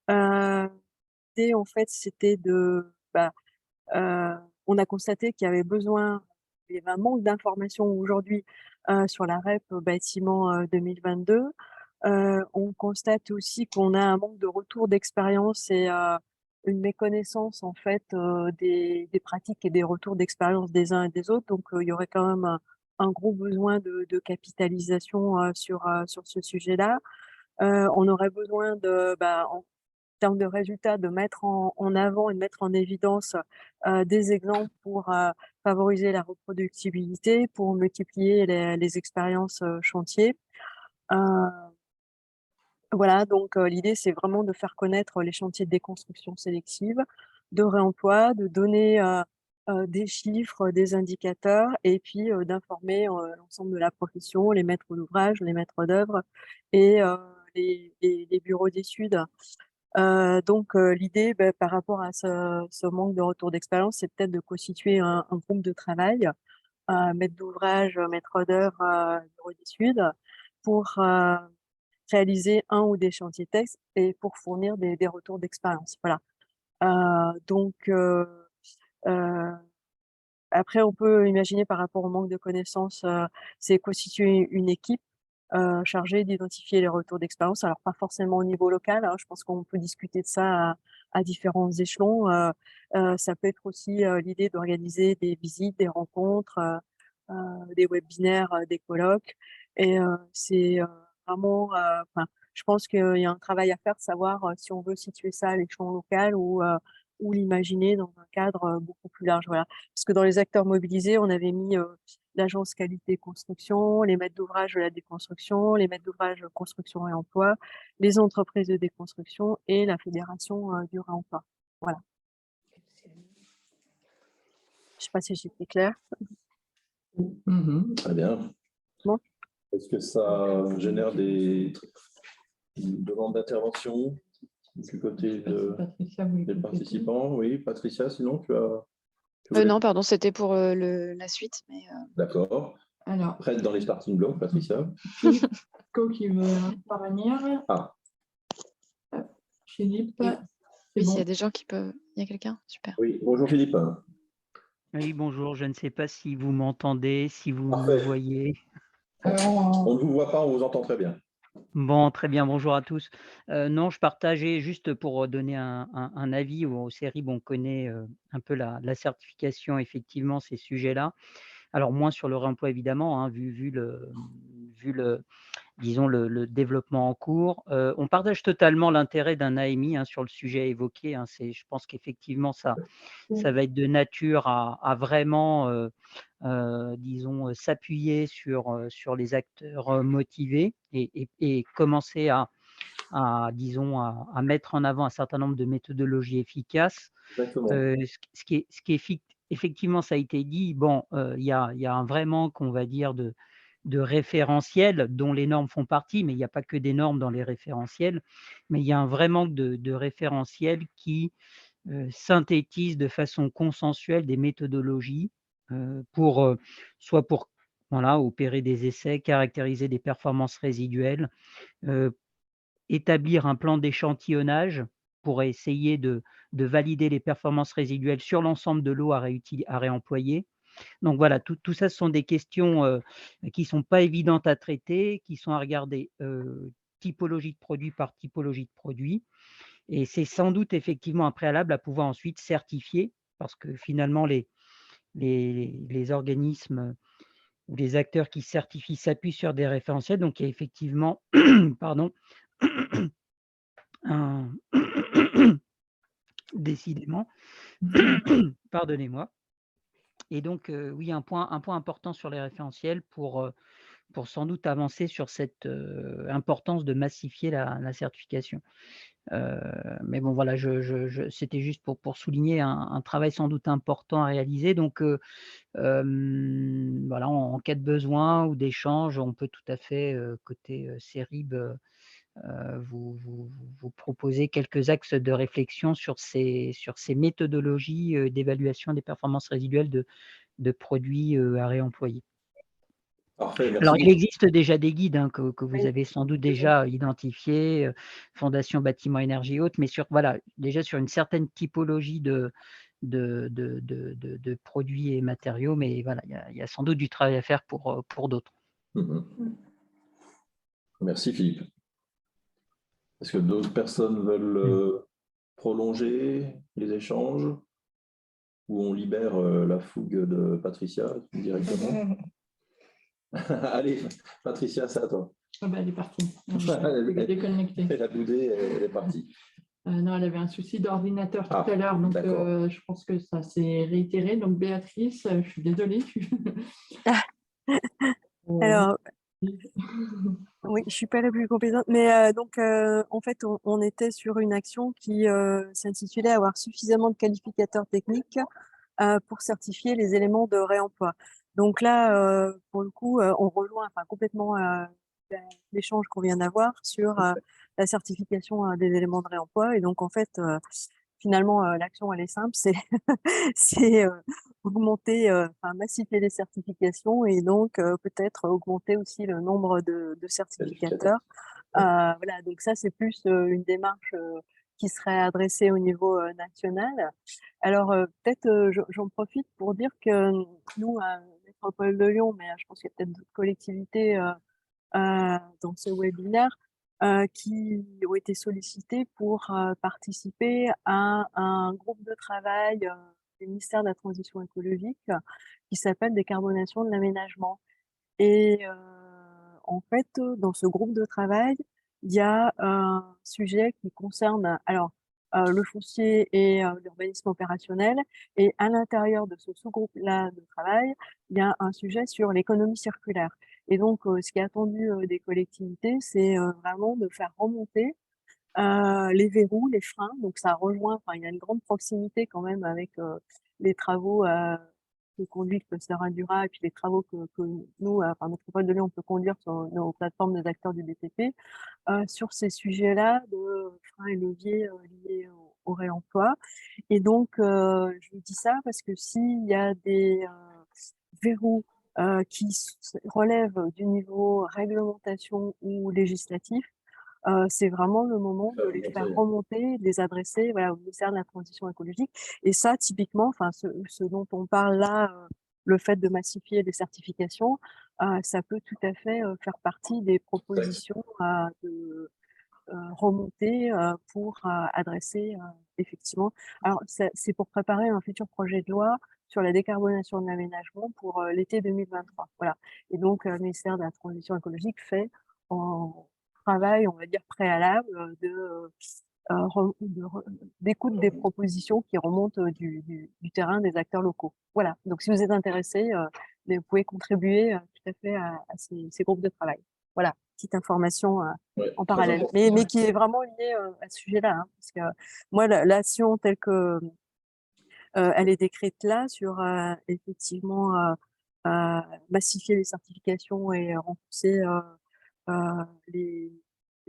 L'idée, en fait, c'était on a constaté qu'il y avait il y avait un manque d'informations aujourd'hui sur la REP bâtiment 2022. On constate aussi qu'on a un manque de retour d'expérience et une méconnaissance en fait des pratiques et des retours d'expérience des uns et des autres. Donc il y aurait quand même un gros besoin de capitalisation sur ce sujet-là. On aurait besoin termes de résultats, de mettre en avant et de mettre en évidence des exemples pour favoriser la reproductibilité, pour multiplier les expériences chantier. Voilà, donc l'idée, c'est vraiment de faire connaître les chantiers de déconstruction sélective, de réemploi, de donner des chiffres, des indicateurs et puis d'informer l'ensemble de la profession, les maîtres d'ouvrage, les maîtres d'œuvre et les bureaux d'études. Donc l'idée, par rapport à ce manque de retour d'expérience, c'est peut-être de constituer un groupe de travail, maître d'ouvrage, maître d'œuvre, bureau d'études, pour réaliser un ou des chantiers textes et pour fournir des retours d'expérience. Voilà. Donc, après, on peut imaginer par rapport au manque de connaissances, c'est constituer une équipe chargée d'identifier les retours d'expérience. Alors, pas forcément au niveau local, hein, je pense qu'on peut discuter de ça à différents échelons. Ça peut être aussi l'idée d'organiser des visites, des rencontres, des webinaires, des colloques. Et c'est vraiment, je pense qu'il y a un travail à faire de savoir si on veut situer ça à l'échelon local ou l'imaginer dans un cadre beaucoup plus large. Voilà. Parce que dans les acteurs mobilisés, on avait mis l'agence qualité construction, les maîtres d'ouvrage de la déconstruction, les maîtres d'ouvrage construction et emploi, les entreprises de déconstruction et la fédération du réemploi. Voilà. Je ne sais pas si j'étais claire. Très bien. Bon. Est-ce que ça génère des demandes d'intervention du côté des participants? Oui, Patricia, sinon tu as... Non, pardon, c'était pour la suite. Mais D'accord. Alors, Prête dans les starting blocks, Patricia. Philippe qui veut intervenir. Ah. Philippe. oui, C'est s'il y bon. a des gens qui peuvent... Il y a quelqu'un? Super. Oui, bonjour Philippe. Oui, bonjour, je ne sais pas si vous m'entendez, si vous Parfait. me voyez. On ne vous voit pas, on vous entend très bien. Bon, très bien, bonjour à tous. Non, je partageais juste pour donner un avis aux séries, on connaît un peu la certification, effectivement, ces sujets-là. Alors, moins sur le réemploi, évidemment, hein, vu le, disons, le développement en cours. On partage totalement l'intérêt d'un AMI sur le sujet évoqué. Je pense qu'effectivement, ça va être de nature à vraiment, disons, s'appuyer sur les acteurs motivés et commencer disons, à mettre en avant un certain nombre de méthodologies efficaces. Exactement. Ce qui est effectivement, ça a été dit, il y a un vrai manque, on va dire, de référentiels dont les normes font partie, mais il n'y a pas que des normes dans les référentiels, mais il y a un vrai manque de référentiels qui synthétisent de façon consensuelle des méthodologies soit pour opérer des essais, caractériser des performances résiduelles, établir un plan d'échantillonnage pour essayer de valider les performances résiduelles sur l'ensemble de l'eau à réemployer. Donc voilà, tout ça, ce sont des questions qui ne sont pas évidentes à traiter, qui sont à regarder typologie de produit par typologie de produit. Et c'est sans doute effectivement un préalable à pouvoir ensuite certifier, parce que finalement, les organismes ou les acteurs qui certifient s'appuient sur des référentiels. Donc il y a effectivement pardon, décidément, pardonnez-moi. Et donc, oui, un point important sur les référentiels pour sans doute avancer sur cette importance de massifier la certification. Mais bon, voilà, c'était juste pour souligner un travail sans doute important à réaliser. Donc, voilà, en cas de besoin ou d'échange, on peut tout à fait, côté CERIB, vous proposer quelques axes de réflexion sur ces méthodologies d'évaluation des performances résiduelles de produits à réemployer. Parfait, merci Alors, il beaucoup. existe déjà des guides que vous avez sans doute déjà identifiés, Fondation Bâtiment Énergie Haute, mais déjà sur une certaine typologie de produits et matériaux, mais voilà, il y a sans doute du travail à faire pour d'autres. Merci Philippe. Est-ce que d'autres personnes veulent prolonger les échanges ou on libère la fougue de Patricia directement? Allez, Patricia, c'est à toi. Elle est partie. Elle est déconnectée. Elle a boudé, elle est partie. Non, elle avait un souci d'ordinateur tout Ah, à l'heure, donc d'accord. je pense que ça s'est réitéré. Donc Béatrice, je suis désolée. Alors, oui, je suis pas la plus compétente, mais donc en fait, on était sur une action qui s'intitulait avoir suffisamment de qualificateurs techniques pour certifier les éléments de réemploi. Donc là, pour le coup, on rejoint complètement l'échange qu'on vient d'avoir sur la certification des éléments de réemploi. Et donc en fait, finalement, l'action elle est simple, c'est c'est augmenter, massifier les certifications et donc peut-être augmenter aussi le nombre de certificateurs. Voilà, donc ça, c'est plus une démarche qui serait adressée au niveau national. Alors, peut-être j'en profite pour dire que nous, à Métropole de Lyon, mais je pense qu'il y a peut-être d'autres collectivités dans ce webinaire, qui ont été sollicitées pour participer à un groupe de travail du ministère de la Transition écologique qui s'appelle Décarbonation de l'aménagement. Et en fait, dans ce groupe de travail, il y a un sujet qui concerne le foncier et l'urbanisme opérationnel. Et à l'intérieur de ce sous-groupe-là de travail, il y a un sujet sur l'économie circulaire. Et donc, ce qui est attendu des collectivités, c'est vraiment de faire remonter les verrous, les freins. Donc, ça rejoint, il y a une grande proximité quand même avec les travaux de conduite que Sera Dura et puis les travaux que nous, Métropole de Lyon, on peut conduire sur nos plateformes des acteurs du BTP sur ces sujets-là de freins et leviers liés au réemploi. Et donc, je dis ça parce que s'il y a des verrous qui relèvent du niveau réglementation ou législatif, c'est vraiment le moment de les faire remonter, de les adresser au ministère de la Transition écologique. Et ça, typiquement, ce dont on parle là, le fait de massifier les certifications, ça peut tout à fait faire partie des propositions de remonter pour adresser effectivement. Alors, c'est pour préparer un futur projet de loi sur la décarbonation de l'aménagement pour l'été 2023. Voilà. Et donc, le ministère de la Transition écologique fait en travail, on va dire, préalable d'écoute des propositions qui remontent du terrain des acteurs locaux. Voilà. Donc, si vous êtes intéressé, vous pouvez contribuer tout à fait à ces groupes de travail. Voilà, petite information en parallèle, mais qui est vraiment liée à ce sujet-là. Hein, parce que moi, l'action telle que elle est décrite là sur effectivement massifier les certifications et renforcer les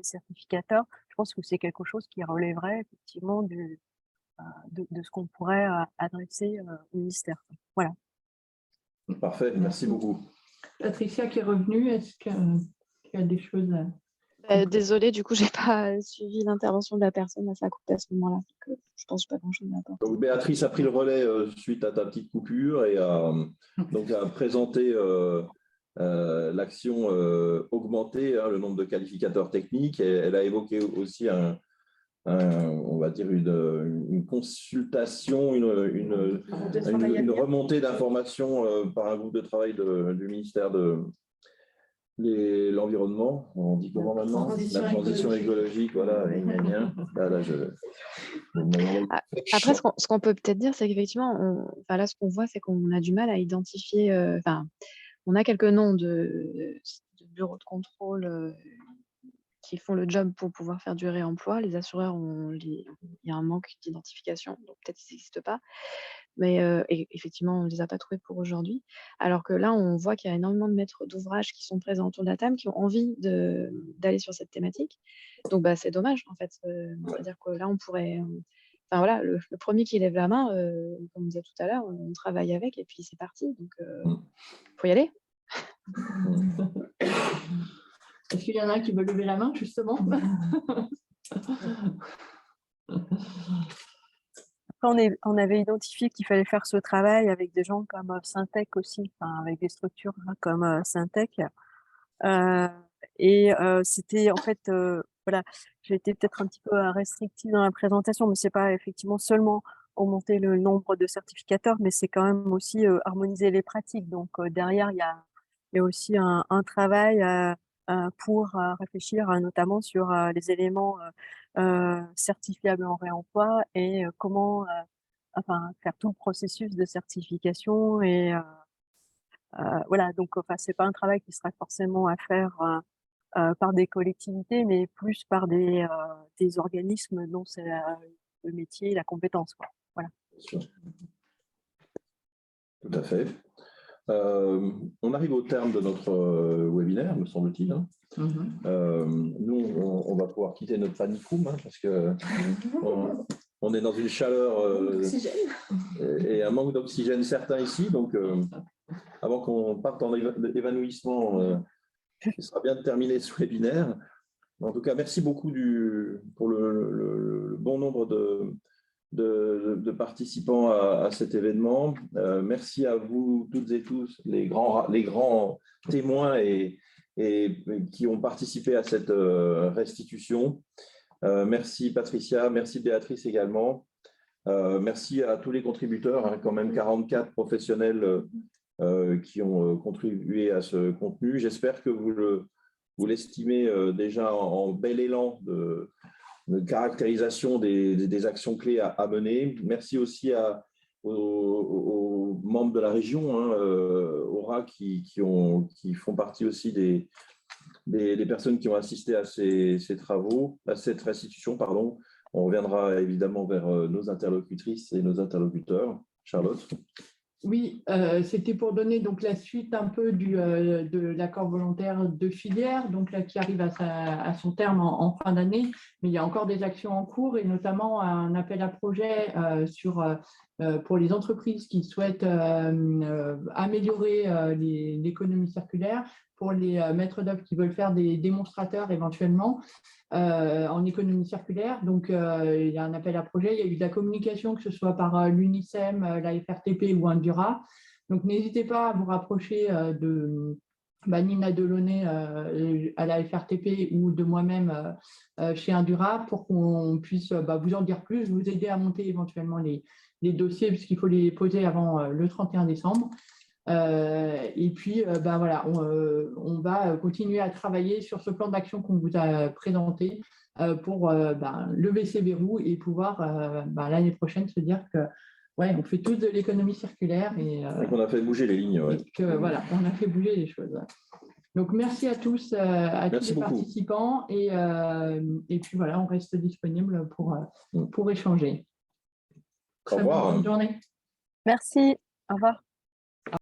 certificateurs, je pense que c'est quelque chose qui relèverait effectivement de ce qu'on pourrait adresser au ministère. Voilà. Parfait, merci beaucoup. Patricia qui est revenue, est-ce qu'il y a des choses à... Désolée, du coup, j'ai pas suivi l'intervention de la personne, ça a coupé à ce moment-là. Je pense pas grand-chose à apporter. Donc, Béatrice a pris le relais suite à ta petite coupure et donc a présenté l'action augmenter le nombre de qualificateurs techniques. Et elle a évoqué aussi on va dire une consultation, une remontée d'informations par un groupe de travail du ministère de l'environnement. On dit comment maintenant? La transition écologique, voilà. Après, ce qu'on peut peut-être dire, c'est qu'effectivement, là, ce qu'on voit, c'est qu'on a du mal à identifier. On a quelques noms de bureaux de contrôle qui font le job pour pouvoir faire du réemploi. Les assureurs, il y a un manque d'identification, donc peut-être qu'ils n'existent pas. Mais effectivement, on ne les a pas trouvés pour aujourd'hui. Alors que là, on voit qu'il y a énormément de maîtres d'ouvrage qui sont présents autour de la table, qui ont envie d'aller sur cette thématique. Donc, c'est dommage, en fait. C'est-à-dire que là, on pourrait... voilà, le premier qui lève la main, comme on disait tout à l'heure, on travaille avec et puis c'est parti. Donc, faut y aller. Est-ce qu'il y en a un qui veut lever la main, justement? On avait identifié qu'il fallait faire ce travail avec des gens comme Syntec aussi, avec des structures comme Syntec. C'était en fait, voilà, j'ai été peut-être un petit peu restrictive dans la présentation, mais c'est pas effectivement seulement augmenter le nombre de certificateurs, mais c'est quand même aussi harmoniser les pratiques. Donc derrière, il y a aussi un travail pour réfléchir notamment sur les éléments certifiables en réemploi et comment faire tout le processus de certification. Et voilà, donc c'est pas un travail qui sera forcément à faire par des collectivités, mais plus par des organismes dont c'est le métier et la compétence, quoi. Voilà. Tout à fait. On arrive au terme de notre webinaire, me semble-t-il. Hein. Nous, on va pouvoir quitter notre panicum parce que on est dans une chaleur et un manque d'oxygène certain ici. Donc, avant qu'on parte en évanouissement, il sera bien de terminer ce webinaire. En tout cas, merci beaucoup pour le bon nombre de participants à cet événement. Merci à vous toutes et tous, les grands témoins et qui ont participé à cette restitution. Merci Patricia, merci Béatrice également. Merci à tous les contributeurs, hein, quand même 44 professionnels qui ont contribué à ce contenu. J'espère que vous l'estimez déjà en bel élan de caractérisation des actions clés à mener. Merci aussi aux membres de la région, hein, Aura, qui font partie aussi des personnes qui ont assisté à ces travaux, à cette restitution, pardon. On reviendra évidemment vers nos interlocutrices et nos interlocuteurs. Charlotte. Oui, c'était pour donner donc la suite un peu de l'accord volontaire de filière, donc là qui arrive à son terme en fin d'année, mais il y a encore des actions en cours et notamment un appel à projet pour les entreprises qui souhaitent améliorer l'économie circulaire, pour les maîtres d'œuvre qui veulent faire des démonstrateurs éventuellement en économie circulaire. Donc, il y a un appel à projet. Il y a eu de la communication, que ce soit par l'UNICEM, la FRTP ou Indura. Donc, n'hésitez pas à vous rapprocher de Nina Delaunay à la FRTP ou de moi-même chez Indura pour qu'on puisse vous en dire plus, vous aider à monter éventuellement les dossiers, puisqu'il faut les poser avant le 31 décembre. Et puis, voilà, on va continuer à travailler sur ce plan d'action qu'on vous a présenté pour lever ces verrous et pouvoir l'année prochaine se dire que ouais, on fait tous de l'économie circulaire et qu'on a fait bouger les lignes. Ouais. Voilà, on a fait bouger les choses. Donc, merci à tous, tous les participants et puis voilà, on reste disponible pour échanger. Au revoir. Bonne journée. Merci. Au revoir.